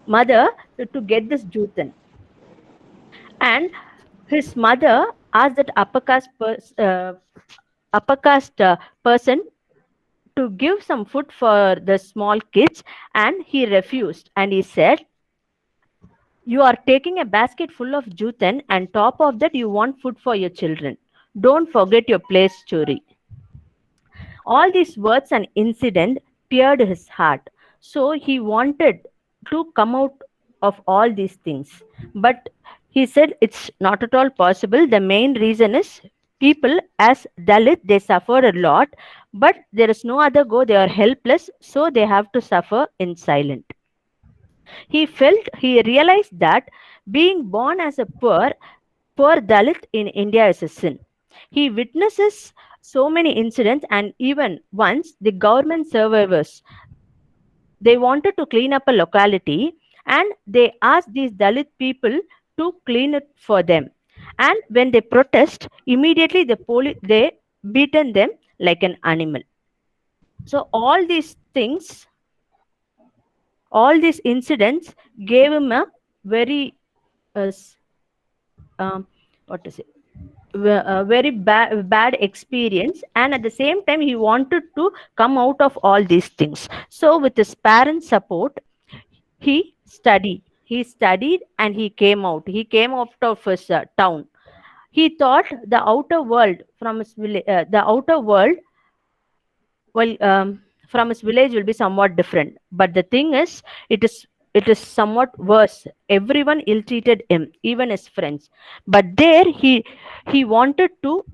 to get this jutan. And his mother asked that upper caste person to give some food for the small kids, and he refused, and he said, you are taking a basket full of jutan, and top of that you want food for your children. Don't forget your place, chori. All these words and incident teared his heart. So he wanted to come out of all these things. But he said it's not at all possible. The main reason is people as Dalit, they suffered a lot, but there is no other go. They are helpless, so they have to suffer in silence. He realized that being born as a poor Dalit in India is a sin. He witnesses so many incidents, and even once the government survivors, they wanted to clean up a locality, and they asked these Dalit people to clean it for them. And when they protest, immediately they beaten them like an animal. So all these incidents gave him a very uh, s- um, what to say a very bad experience, and at the same time he wanted to come out of all these things. So with his parents support, he studied and he came out of his town. He thought the outer world from his the outer world, well, from his village will be somewhat different, but the thing is, it is it is somewhat worse. Everyone ill-treated him, even his friends. But there he wanted to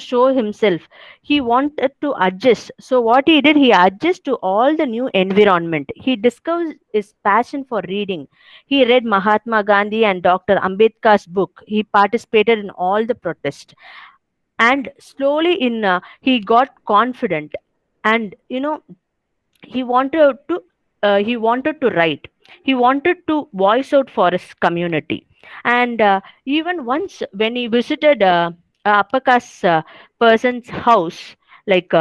show himself. He wanted to adjust. So what he did, he adjusted to all the new environment. He discovered his passion for reading. He read Mahatma Gandhi and Dr. Ambedkar's book. He participated in all the protests, and slowly in he got confident. And he wanted to write. He wanted to voice out for his community. And even once when he visited a upper caste person's house, like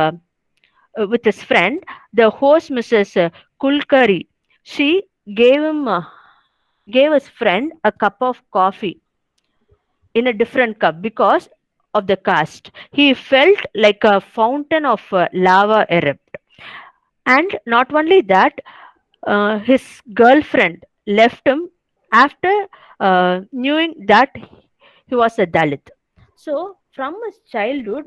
with his friend, the host, Mrs. Kulkari, she gave him gave his friend a cup of coffee in a different cup because of the caste. He felt like a fountain of lava erupt. And not only that, his girlfriend left him after knowing that he was a Dalit. So from his childhood,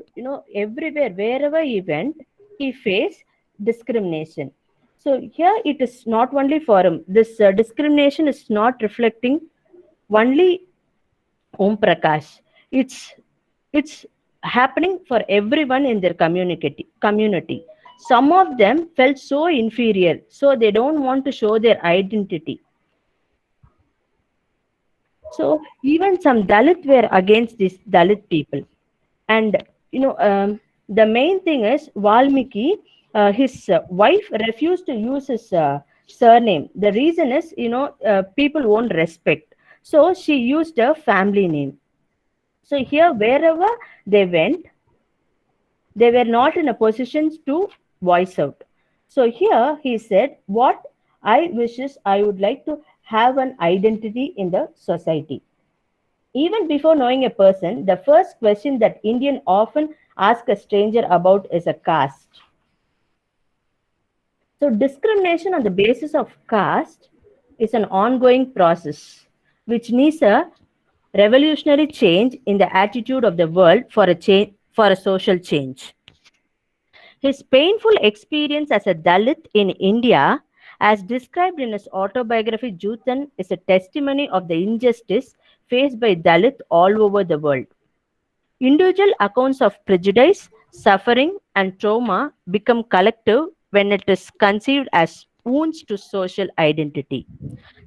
everywhere, wherever he went, he faced discrimination. So here it is not only for him. This discrimination is not reflecting only Om Prakash. It's it's happening for everyone in their community. Some of them felt so inferior, so they don't want to show their identity. So even some Dalit were against these Dalit people. And the main thing is Valmiki, his wife refused to use his surname. The reason is, people won't respect. So she used a family name. So here, wherever they went, they were not in a position to voice out. So here he said, what I wish is I would like to have an identity in the society. Even before knowing a person, the first question that Indian often ask a stranger about is a caste. So discrimination on the basis of caste is an ongoing process which needs a revolutionary change in the attitude of the world for a social change. His painful experience as a Dalit in India, as described in his autobiography Jutan, is a testimony of the injustice faced by Dalit all over the world. Individual accounts of prejudice, suffering, and trauma become collective when it is conceived as wounds to social identity.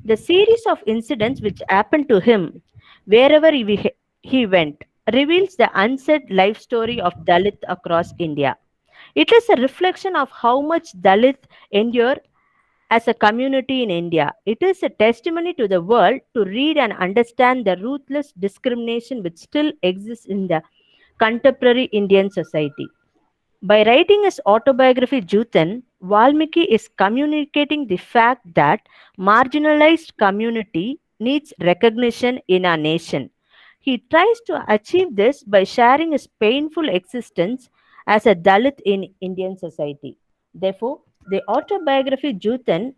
The series of incidents which happened to him wherever he went reveals the unsaid life story of Dalit across India. It is a reflection of how much Dalit endure as a community in India. It is a testimony to the world to read and understand the ruthless discrimination which still exists in the contemporary Indian society. By writing his autobiography Jutan, Valmiki is communicating the fact that marginalized community needs recognition in our nation. He tries to achieve this by sharing his painful existence as a Dalit in Indian society. Therefore, the autobiography Jutan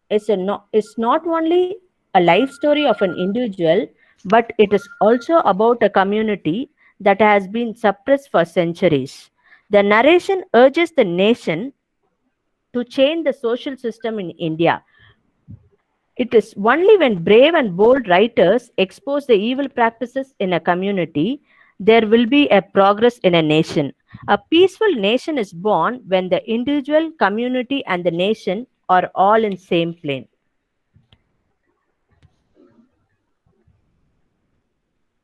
is not only a life story of an individual, but it is also about a community that has been suppressed for centuries. The narration urges the nation to change the social system in India. It is only when brave and bold writers expose the evil practices in a community there will be a progress in a nation. A peaceful nation is born when the individual, community, and the nation are all in same plane.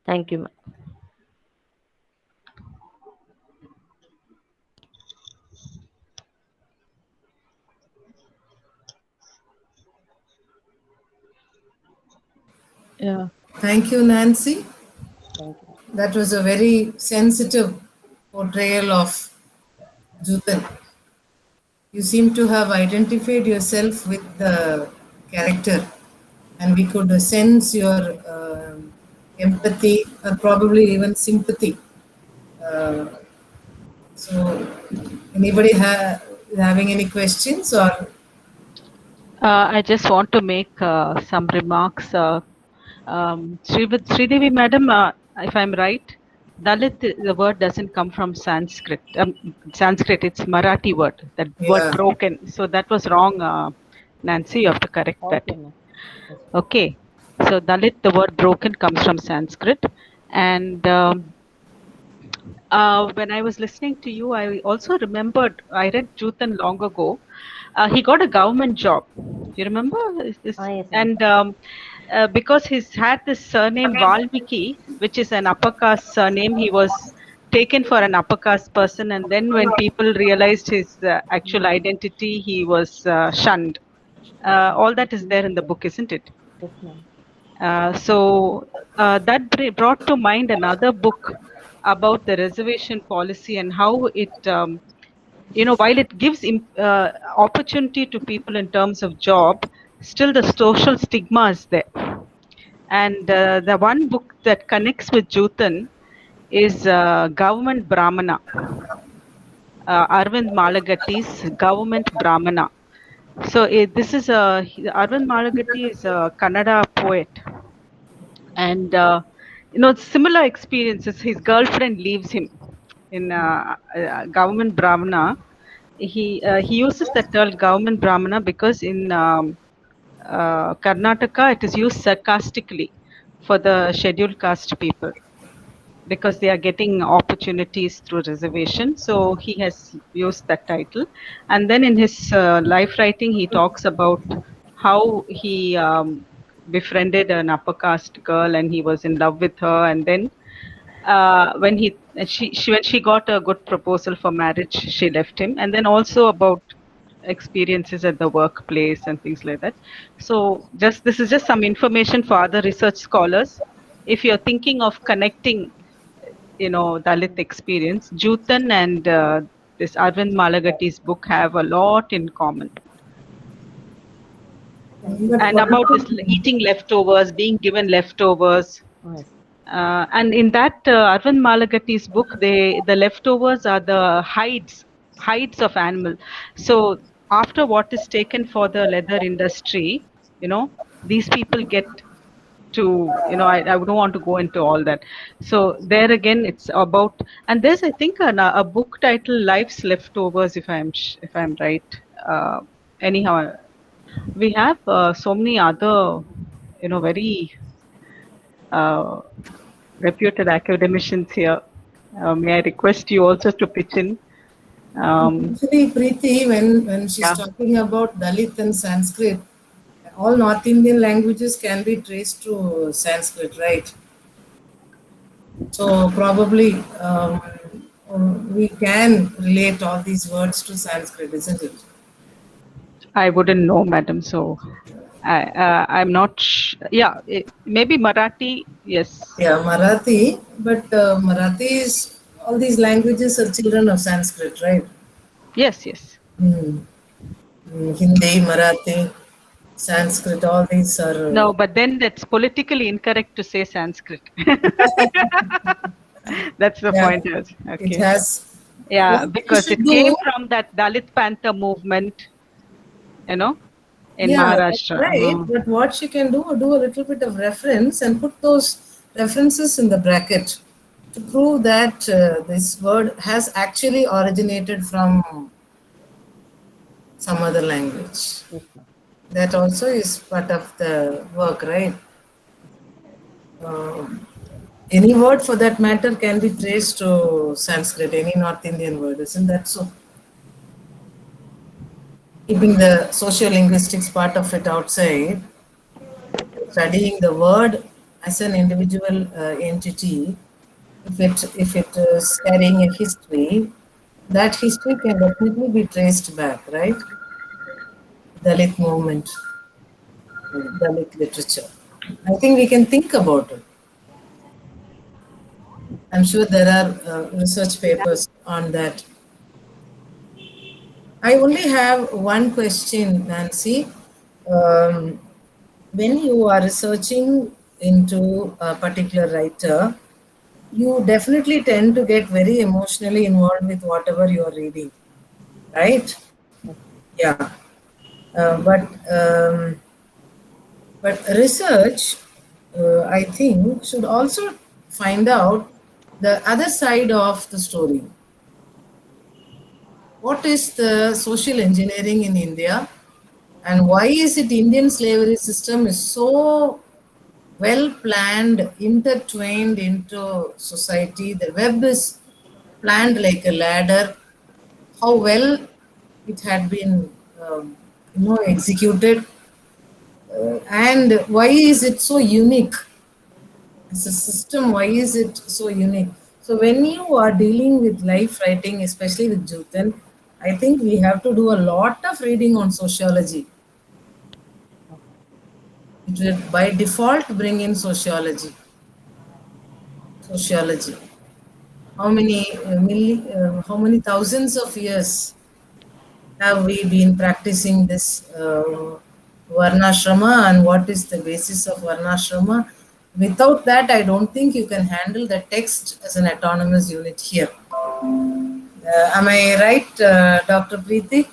Thank you. Yeah. Thank you, Nancy. Thank you. That was a very sensitive portrayal of Jutan. You seem to have identified yourself with the character, and we could sense your empathy or probably even sympathy. Uh, so, anybody having any questions or? I just want to make some remarks. Sridevi Madam, if I'm right, Dalit, the word doesn't come from Sanskrit. Sanskrit, it's Marathi word, that word Yeah. broken. So that was wrong, Nancy. You have to correct that. Okay, ma'am. Okay. So Dalit, the word broken comes from Sanskrit. And when I was listening to you, I also remembered, I read Jutan long ago. He got a government job. You remember? Yes, ma'am. And because he's had this surname Valmiki, which is an upper caste surname, he was taken for an upper caste person. And then when people realized his actual identity, he was shunned. All that is there in the book, isn't it? Yes, ma'am. So that brought to mind another book about the reservation policy and how it, while it gives opportunity to people in terms of job, still the social stigma is there. And the one book that connects with Jutan is Government Brahmana, Arvind Malagatti's Government Brahmana. So this is Arvind Malagatti is a Kannada poet, and similar experiences. His girlfriend leaves him in Government Brahmana. He uses the term Government Brahmana because in Karnataka it is used sarcastically for the scheduled caste people, because they are getting opportunities through reservation. So he has used that title. And then in his life writing, he talks about how he befriended an upper caste girl and he was in love with her. And then when she got a good proposal for marriage, she left him. And then also about experiences at the workplace and things like that. So this is just some information for other research scholars. If you're thinking of connecting Dalit experience, Jutan and this Arvind Malagatti's book have a lot in common. And about this eating leftovers, being given leftovers. Yes. And in that Arvind Malagatti's book, the leftovers are the hides of animal. So after what is taken for the leather industry, these people get to, I don't want to go into all that. So there again, it's about, and there's, I think, a book title, Life's Leftovers, if I'm right. Anyhow, we have so many other, very reputed academicians here. May I request you also to pitch in? Actually, Preeti, when she's talking about Dalit and Sanskrit, all North Indian languages can be traced to Sanskrit, right? So probably we can relate all these words to Sanskrit, isn't it? I wouldn't know, madam. So I'm not. Yeah, maybe Marathi. Yes. Yeah, Marathi, but Marathi is, all these languages are children of Sanskrit, right? Yes, yes. Hindi, Marathi, Sanskrit, all these are. No, but then that's politically incorrect to say Sanskrit. That's the point. Okay. It has. Yeah, because it came from that Dalit Panther movement, in Maharashtra. Right. But what she can do a little bit of reference and put those references in the bracket. to prove that this word has actually originated from some other language. Yes, ma'am. That also is part of the work, right? Um, any word for that matter can be traced to Sanskrit, any North Indian word, isn't that so? Keeping the socio-linguistics part of it outside, studying the word as an individual entity, if it is carrying a history, that history can definitely be traced back, right? Dalit movement, Dalit literature. I think we can think about it. I'm sure there are research papers on that. I only have one question, Nancy. Um, when you are researching into a particular writer, you definitely tend to get very emotionally involved with whatever you are reading, right? Yeah. Uh, but um, but research, I think, should also find out the other side of the story. What is the social engineering in India, and why is it Indian slavery system is so well planned, intertwined into society? The web is planned like a ladder. How well it had been, executed, and why is it so unique as a system? Why is it so unique? So when you are dealing with life writing, especially with Juten, I think we have to do a lot of reading on sociology. It will by default bring in sociology. How many thousands of years have we been practicing this varnashrama, and what is the basis of varnashrama? Without that, I don't think you can handle the text as an autonomous unit here. Am I right, Dr. Preeti?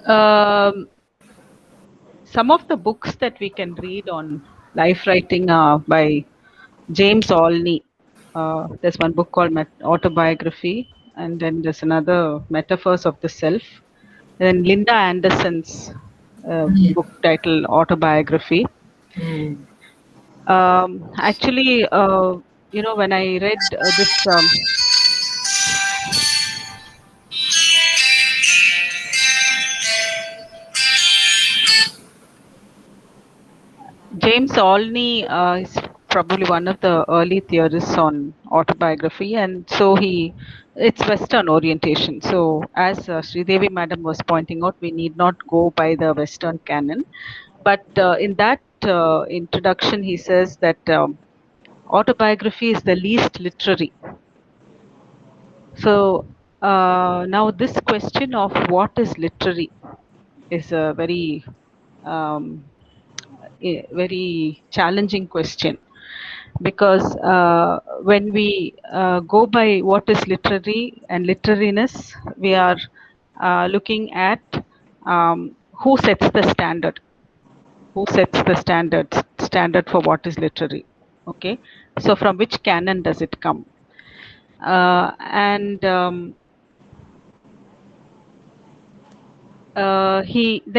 Um, some of the books that we can read on life writing are by James Olney. There's one book called Autobiography, and then there's another Metaphors of the Self. And then Linda Anderson's book titled Autobiography. Mm. Actually, when I read this James Olney is probably one of the early theorists on autobiography, and so it's Western orientation. So, as Sridevi Madam was pointing out, we need not go by the Western canon, but in that introduction, he says that autobiography is the least literary. So now this question of what is literary is a very challenging question, because when we go by what is literary and literariness, we are looking at who sets the standard, standard for what is literary. Okay, so from which canon does it come? And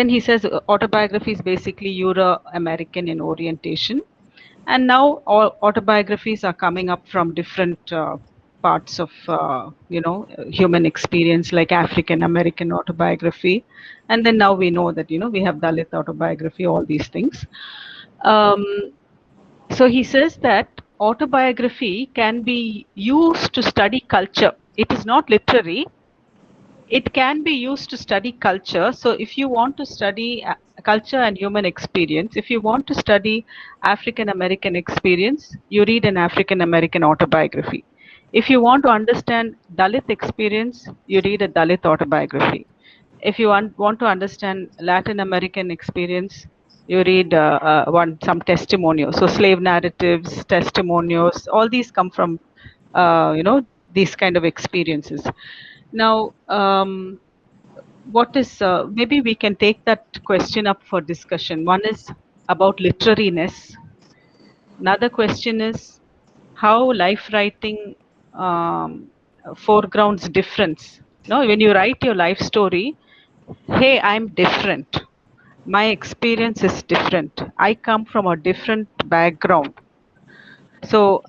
he says autobiography is basically Euro-American in orientation, and now all autobiographies are coming up from different parts of human experience, like African American autobiography, and then now we know that we have Dalit autobiography, all these things. So he says that autobiography can be used to study culture. It is not literary. It can be used to study culture. So if you want to study culture and human experience, if you want to study African American experience, you read an African American autobiography. If you want to understand Dalit experience, you read a Dalit autobiography. If you want to understand Latin American experience, You read some testimonials. So slave narratives, testimonials, all these come from these kind of experiences. Now, what is maybe we can take that question up for discussion. One is about literariness. Another question is how life writing foregrounds difference. No, when you write your life story, hey, I'm different. My experience is different. I come from a different background. So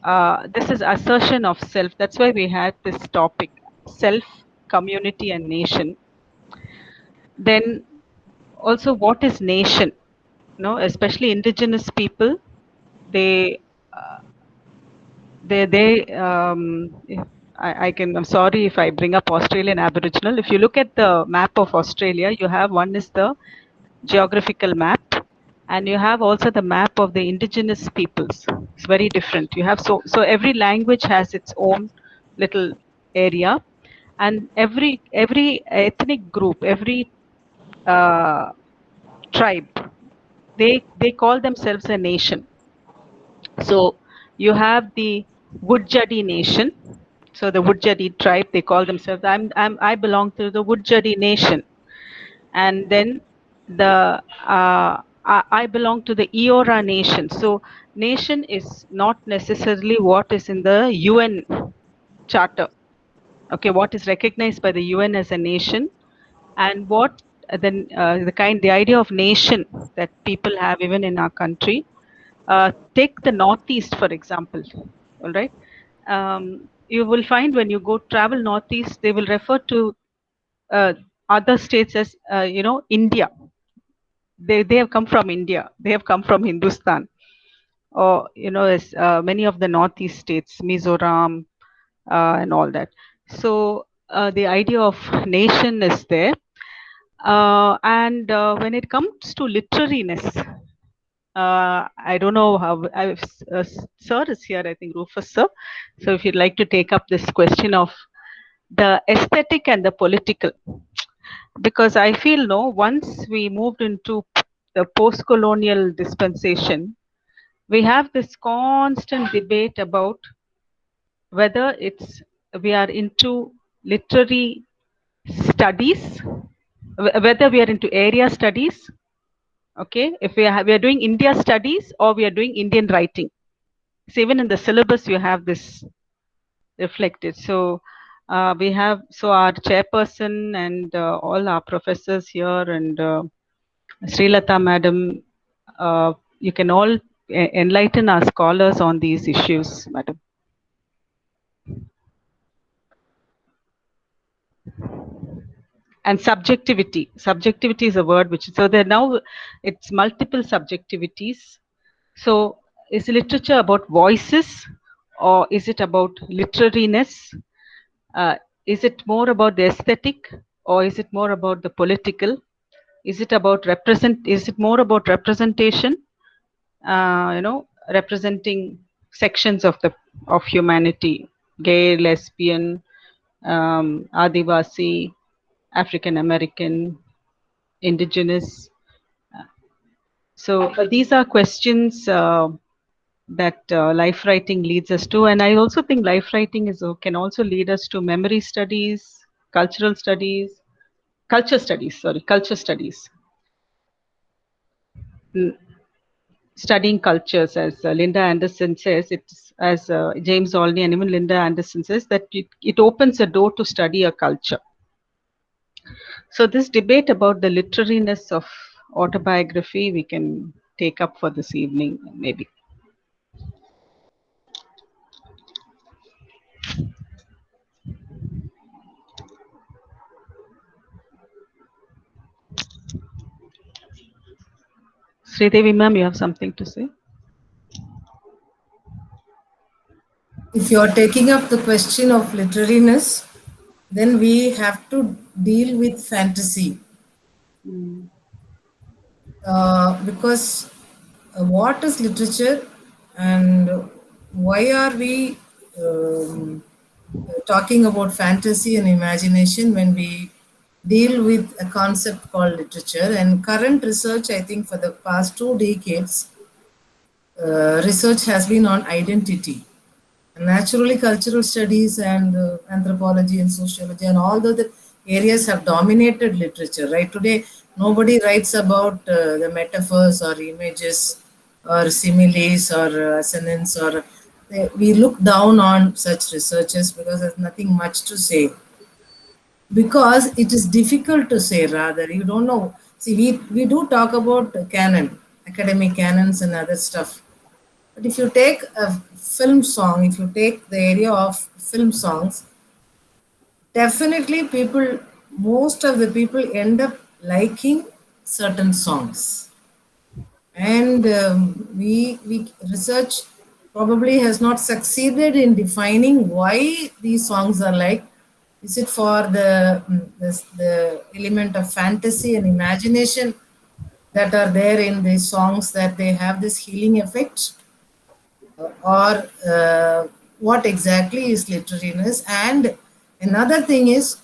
this is assertion of self. That's why we had this topic: self, community, and nation. Then also, what is nation? No, especially indigenous people, they I'm sorry if I bring up Australian Aboriginal. If you look at the map of Australia, you have one is the geographical map, and you have also the map of the indigenous peoples. It's very different. You have so every language has its own little area, and every ethnic group, every uh, tribe, they call themselves a nation. So you have the Wudjadi nation. So the Wudjadi tribe, they call themselves. I belong to the Wudjadi nation, and then the I belong to the Eora nation. So nation is not necessarily what is in the UN charter. Okay, what is recognized by the UN as a nation, and what then the idea of nation that people have even in our country. Take the Northeast, for example. All right. You will find when you go travel Northeast, they will refer to other states as, India. They have come from India. They have come from Hindustan. Or, as many of the Northeast states, Mizoram, and all that. So the idea of nation is there. And when it comes to literariness, I don't know how. Sir is here, I think Rufus sir. So if you'd like to take up this question of the aesthetic and the political, because I feel no, once we moved into the post-colonial dispensation, we have this constant debate about whether we are into literary studies, whether we are into area studies. Okay, if we are doing India studies or we are doing Indian writing. So even in the syllabus, you have this reflected. So we have our chairperson and all our professors here and Srilata madam. You can all enlighten our scholars on these issues, madam. And subjectivity. Subjectivity is a word which so there now it's multiple subjectivities. So is literature about voices or is it about literariness? Is it more about the aesthetic or is it more about the political? Is it about is it more about representation? Representing sections of humanity, gay, lesbian, Adivasi, African American, indigenous. So these are questions that life writing leads us to, and I also think life writing can also lead us to memory studies, culture studies. Mm, Studying cultures, as Linda Anderson says, it's as James Olney and even Linda Anderson says that it opens a door to study a culture. So this debate about the literariness of autobiography we can take up for this evening, maybe. Sridevi ma'am, you have something to say? If you're taking up the question of literariness, then we have to deal with fantasy. Because what is literature and why are we talking about fantasy and imagination when we deal with a concept called literature. And current research, I think, for the past 2 decades, research has been on identity. Naturally, cultural studies and anthropology and sociology and all the other areas have dominated literature. Right today, nobody writes about the metaphors or images or similes or assonance or we look down on such researches because there's nothing much to say. Because it is difficult to say, rather you don't know. See, we do talk about canon, academic canons and other stuff, but if you take a film song, if you take the area of film songs, definitely people, most of the people end up liking certain songs. And we research probably has not succeeded in defining why these songs are like. Is it for the element of fantasy and imagination that are there in these songs, that they have this healing effect? Or what exactly is literariness? And another thing is,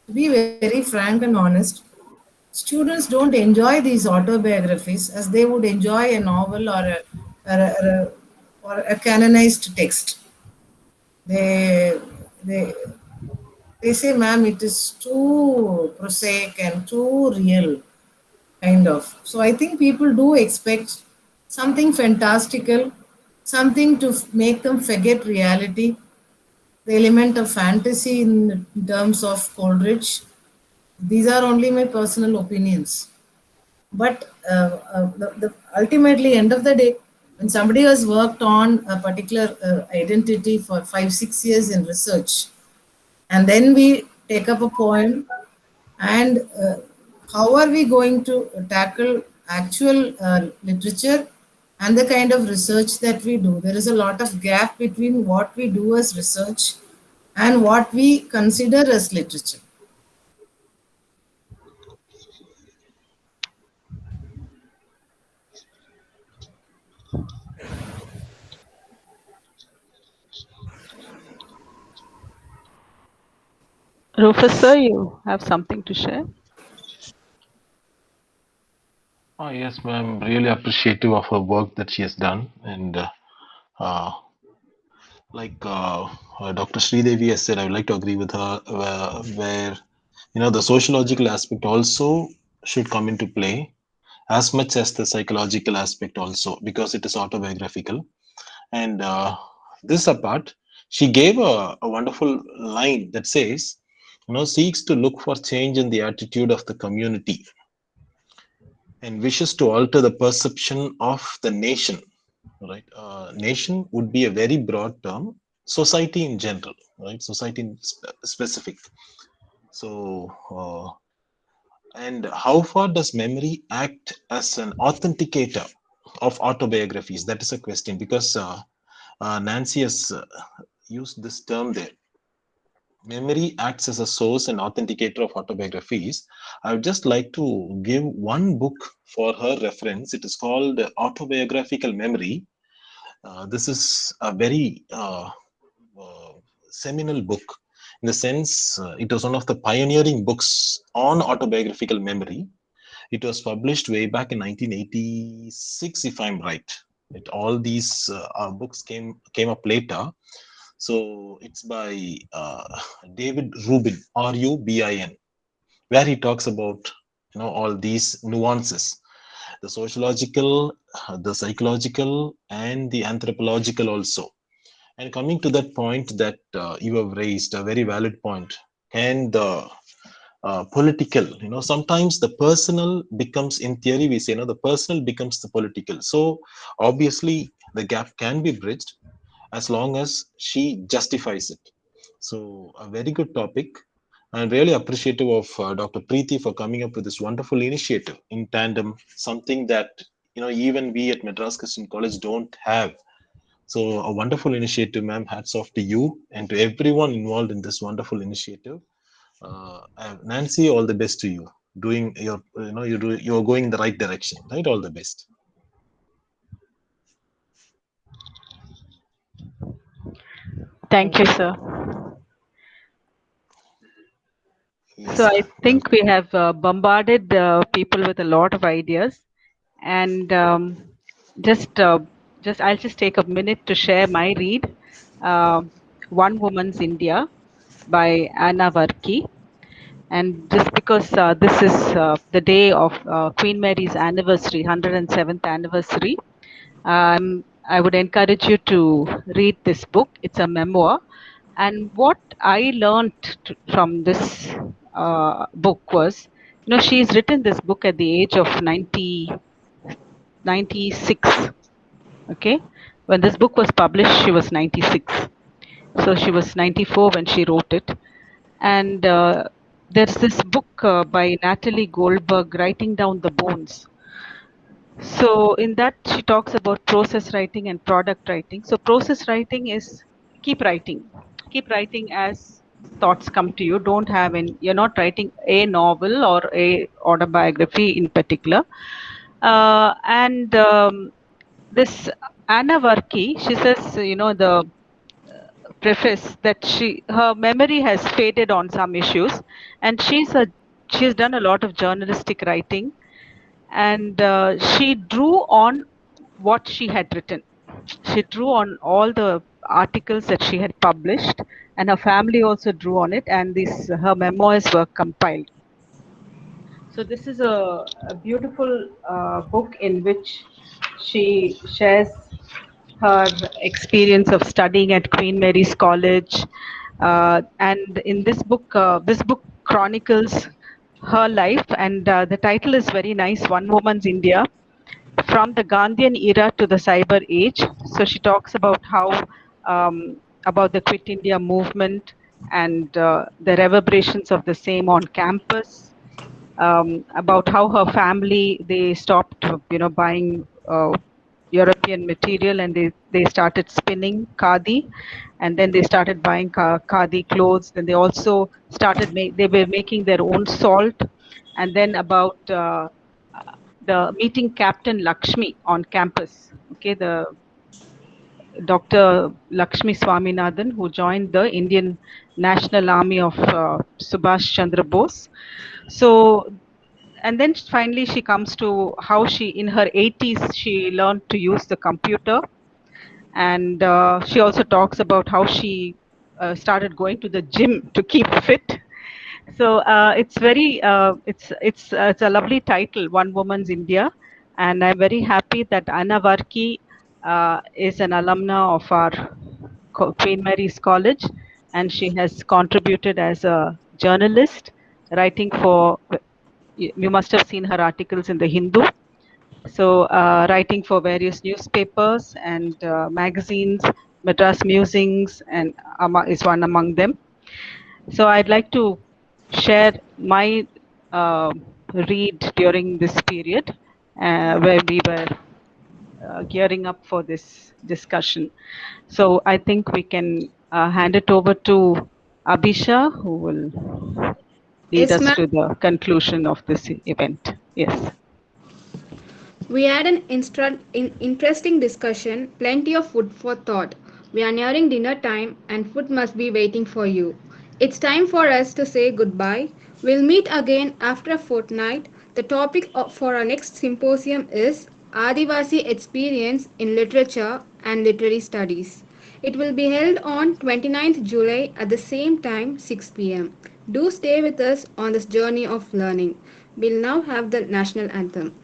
to be very frank and honest, students don't enjoy these autobiographies as they would enjoy a novel or a canonized text. They, they, they say, ma'am, it is too prosaic and too real, kind of. So I think people do expect something fantastical, something to make them forget reality, the element of fantasy in terms of Coleridge. These are only my personal opinions. But the ultimately, end of the day, when somebody has worked on a particular identity for 5 6 years in research, and then we take up a poem, and how are we going to tackle actual literature and the kind of research that we do? There is a lot of gap between what we do as research and what we consider as literature. Rufus sir, you have something to share? Yes, ma'am. Really appreciative of her work that she has done, and uh, Dr. Sridevi has said, I would like to agree with her, where the sociological aspect also should come into play as much as the psychological aspect also, because it is autobiographical. And this apart, she gave a wonderful line that says, seeks to look for change in the attitude of the community and wishes to alter the perception of the nation. Right? Nation would be a very broad term. Society in general, right? Society in specific. So, and how far does memory act as an authenticator of autobiographies? That is a question, because Nancy has used this term there. Memory acts as a source and authenticator of autobiographies. I would just like to give one book for her reference. It is called Autobiographical Memory. This is a very uh, seminal book, in the sense it was one of the pioneering books on autobiographical memory. It was published way back in 1986, if I'm right. All these books came up later. So it's by David Rubin, Rubin, where he talks about all these nuances, the sociological, the psychological, and the anthropological also. And coming to that point that you have raised, a very valid point, and the political, sometimes the personal becomes, in theory we say, the personal becomes the political. So obviously the gap can be bridged as long as she justifies it. So a very good topic. I'm really appreciative of Dr. Preeti for coming up with this wonderful initiative in tandem, something that even we at Madras Christian College don't have. So a wonderful initiative, ma'am. Hats off to you and to everyone involved in this wonderful initiative. Nancy, all the best to you. Doing your, you're going in the right direction, right? All the best. Thank you, sir. So Yes, I well, think we have bombarded people with a lot of ideas, and just I'll just take a minute to share my read, uh, One Woman's India by Anna Varki. And just because this is the day of Queen Mary's anniversary, 107th anniversary, I would encourage you to read this book. It's a memoir. And what I learned from this book was, she's written this book at the age of 96. Okay. When this book was published, she was 96. So she was 94 when she wrote it. And there's this book by Natalie Goldberg, Writing Down the Bones. So in that she talks about process writing and product writing. So process writing is keep writing. Keep writing as thoughts come to you. Don't have any, you're not writing a novel or a autobiography in particular. And this Anna Varki, she says, the preface that her memory has faded on some issues, and she's done a lot of journalistic writing, and she drew on what she had written. She drew on all the articles that she had published, and her family also drew on it, and these her memoirs were compiled. So this is a beautiful book in which she shares her experience of studying at Queen Mary's College, and in this book chronicles her life, and the title is very nice: One Woman's India, from the Gandhian era to the cyber age. So she talks about how about the Quit India movement and the reverberations of the same on campus, about how her family, they stopped buying European material, and they started spinning khadi, and then they started buying khadi clothes. Then they also they were making their own salt, and then about the meeting Captain Lakshmi on campus. Okay, the Dr. Lakshmi Swaminathan, who joined the Indian National Army of Subhash Chandra Bose. So, and then finally she comes to how she, in her 80s, she learned to use the computer, and she also talks about how she started going to the gym to keep fit. So it's very it's a lovely title, One Woman's India, and I'm very happy that Anna Varki is an alumna of our Queen Mary's College, and she has contributed as a journalist, writing for. You must have seen her articles in the Hindu. So writing for various newspapers and magazines, Madras Musings, and is one among them. So I'd like to share my uh, read during this period where we were gearing up for this discussion. So I think we can hand it over to Abhisha, who will lead Yes, us ma'am. to the conclusion of this event. Yes. We had an interesting discussion, plenty of food for thought. We are nearing dinner time and food must be waiting for you. It's time for us to say goodbye. We'll meet again after a fortnight. The topic for our next symposium is Adivasi Experience in Literature and Literary Studies. It will be held on 29th July at the same time, 6 p.m. Do stay with us on this journey of learning. We'll now have the national anthem.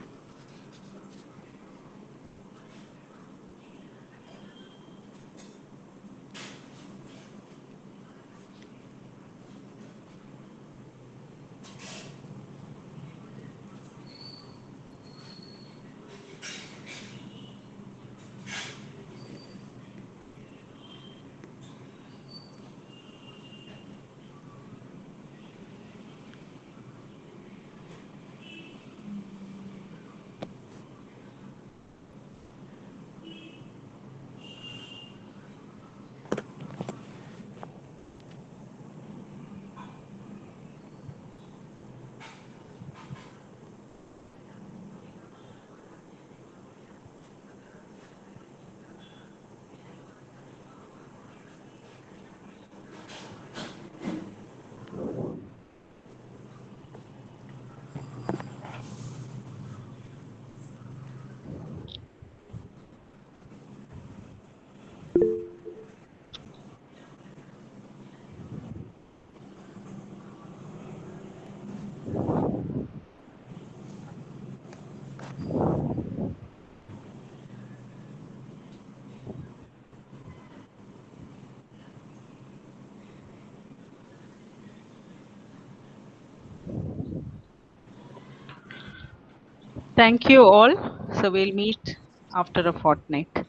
Thank you all. So we'll meet after a fortnight.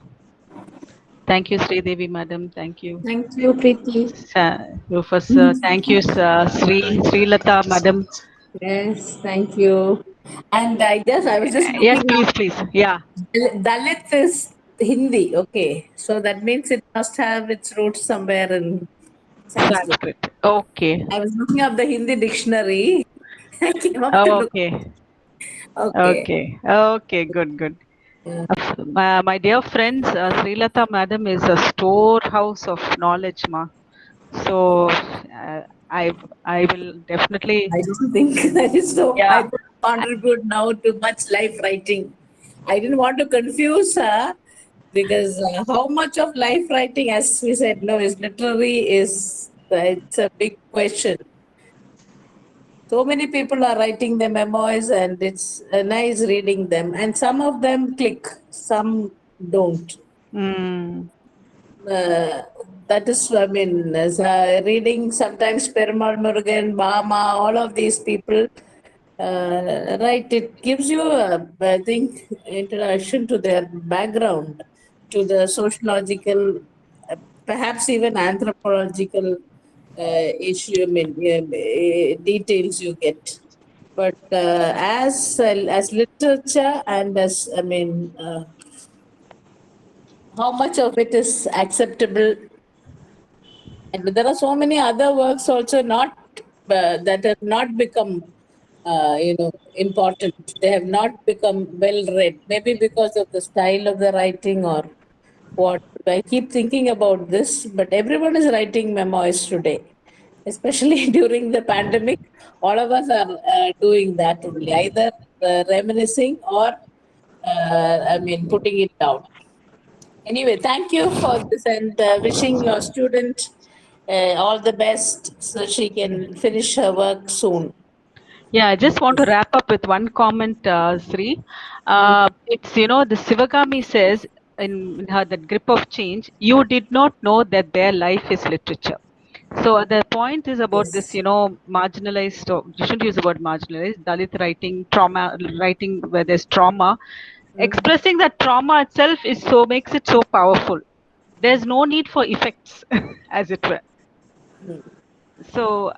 Thank you, Sridevi madam. Thank you, Thank you, Preeti. Rufus. Thank you, Srilata madam. Yes, thank you. And I was just Yes, looking up. please. Yeah, Dalit is Hindi. Okay, so that means it must have its roots somewhere in Sanskrit. Sanskrit. Okay. I was looking up the Hindi dictionary. I came up to look. Okay. Okay. Okay. Good. My dear friends, Srilata madam is a storehouse of knowledge, ma. So I I will definitely, I don't think that is so. I yeah. don't contribute now to much life writing. I didn't want to confuse her because how much of life writing, as we said, no, is literary is it's a big question. So many people are writing their memoirs, and it's nice reading them. And some of them click, some don't. Mm, uh, that is, I mean, as reading sometimes Perumal Murugan, Bama, all of these people, right, it gives you, I think, introduction to their background, to the sociological, perhaps even anthropological issue, I mean, details you get. But as literature and as, I mean, how much of it is acceptable, and there are so many other works also not that have not become, important. They have not become well read. Maybe because of the style of the writing or what. I keep thinking about this, but everyone is writing memoirs today, especially during the pandemic. All of us are doing that only, either reminiscing or, putting it down. Anyway, thank you for this, and wishing your student all the best so she can finish her work soon. yeah, I just want to wrap up with one comment, Sri. It's, the Sivagami says in her that grip of change, you did not know that their life is literature. So the point is about this, Yes. marginalized, or you shouldn't use the word marginalized, Dalit writing, trauma writing where there's trauma. Expressing that trauma itself is so makes it so powerful. There's no need for effects, as it were. So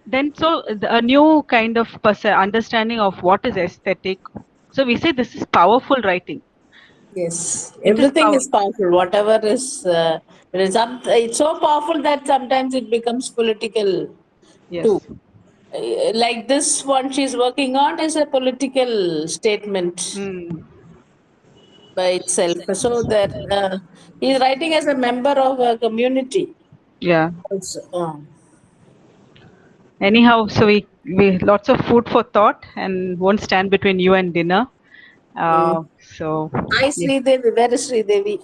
then, a new kind of understanding of what is aesthetic. So we say this is powerful writing. Yes, It is everything is powerful. Whatever is, it's so powerful that sometimes it becomes political too. Yes. Like this one she's working on is a political statement Mm, by itself. So that he's writing as a member of a community. yeah. Also. Anyhow, so we lots of food for thought and won't stand between you and dinner. Mm. So Hi, yeah. Sridevi. Where is Sridevi?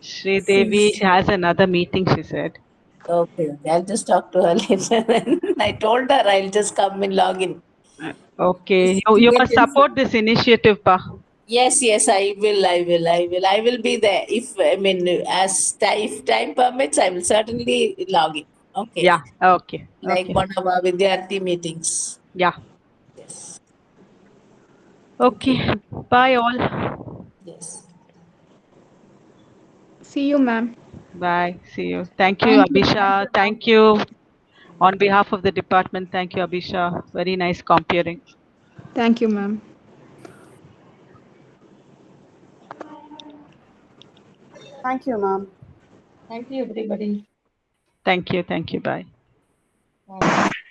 Sri Devi has another meeting, she said. Okay, okay. I'll just talk to her later. Then I told her I'll just come and log in. Okay. Just to You get must info. support this initiative, Pa. Yes, yes, I will. I will be there. If time permits, I will certainly log in. Okay. Yeah. Okay. Like Okay. one of our Vidyarthi meetings. Yeah. Yes. Thank you. Okay. Bye all. Yes. See you, ma'am. Bye. See you. Thank you, Thank you. Abhisha. Thank you on behalf of the department. Thank you, Abhisha. Very nice comparing. Thank you, ma'am. Thank you, ma'am. Thank you, everybody. Thank you. Thank you. Bye.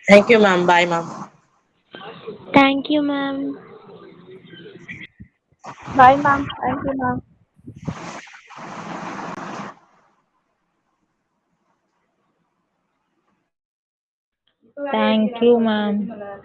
Thank you, ma'am. Bye, ma'am. Thank you, ma'am. Bye, ma'am. Thank you, ma'am. Thank you, ma'am.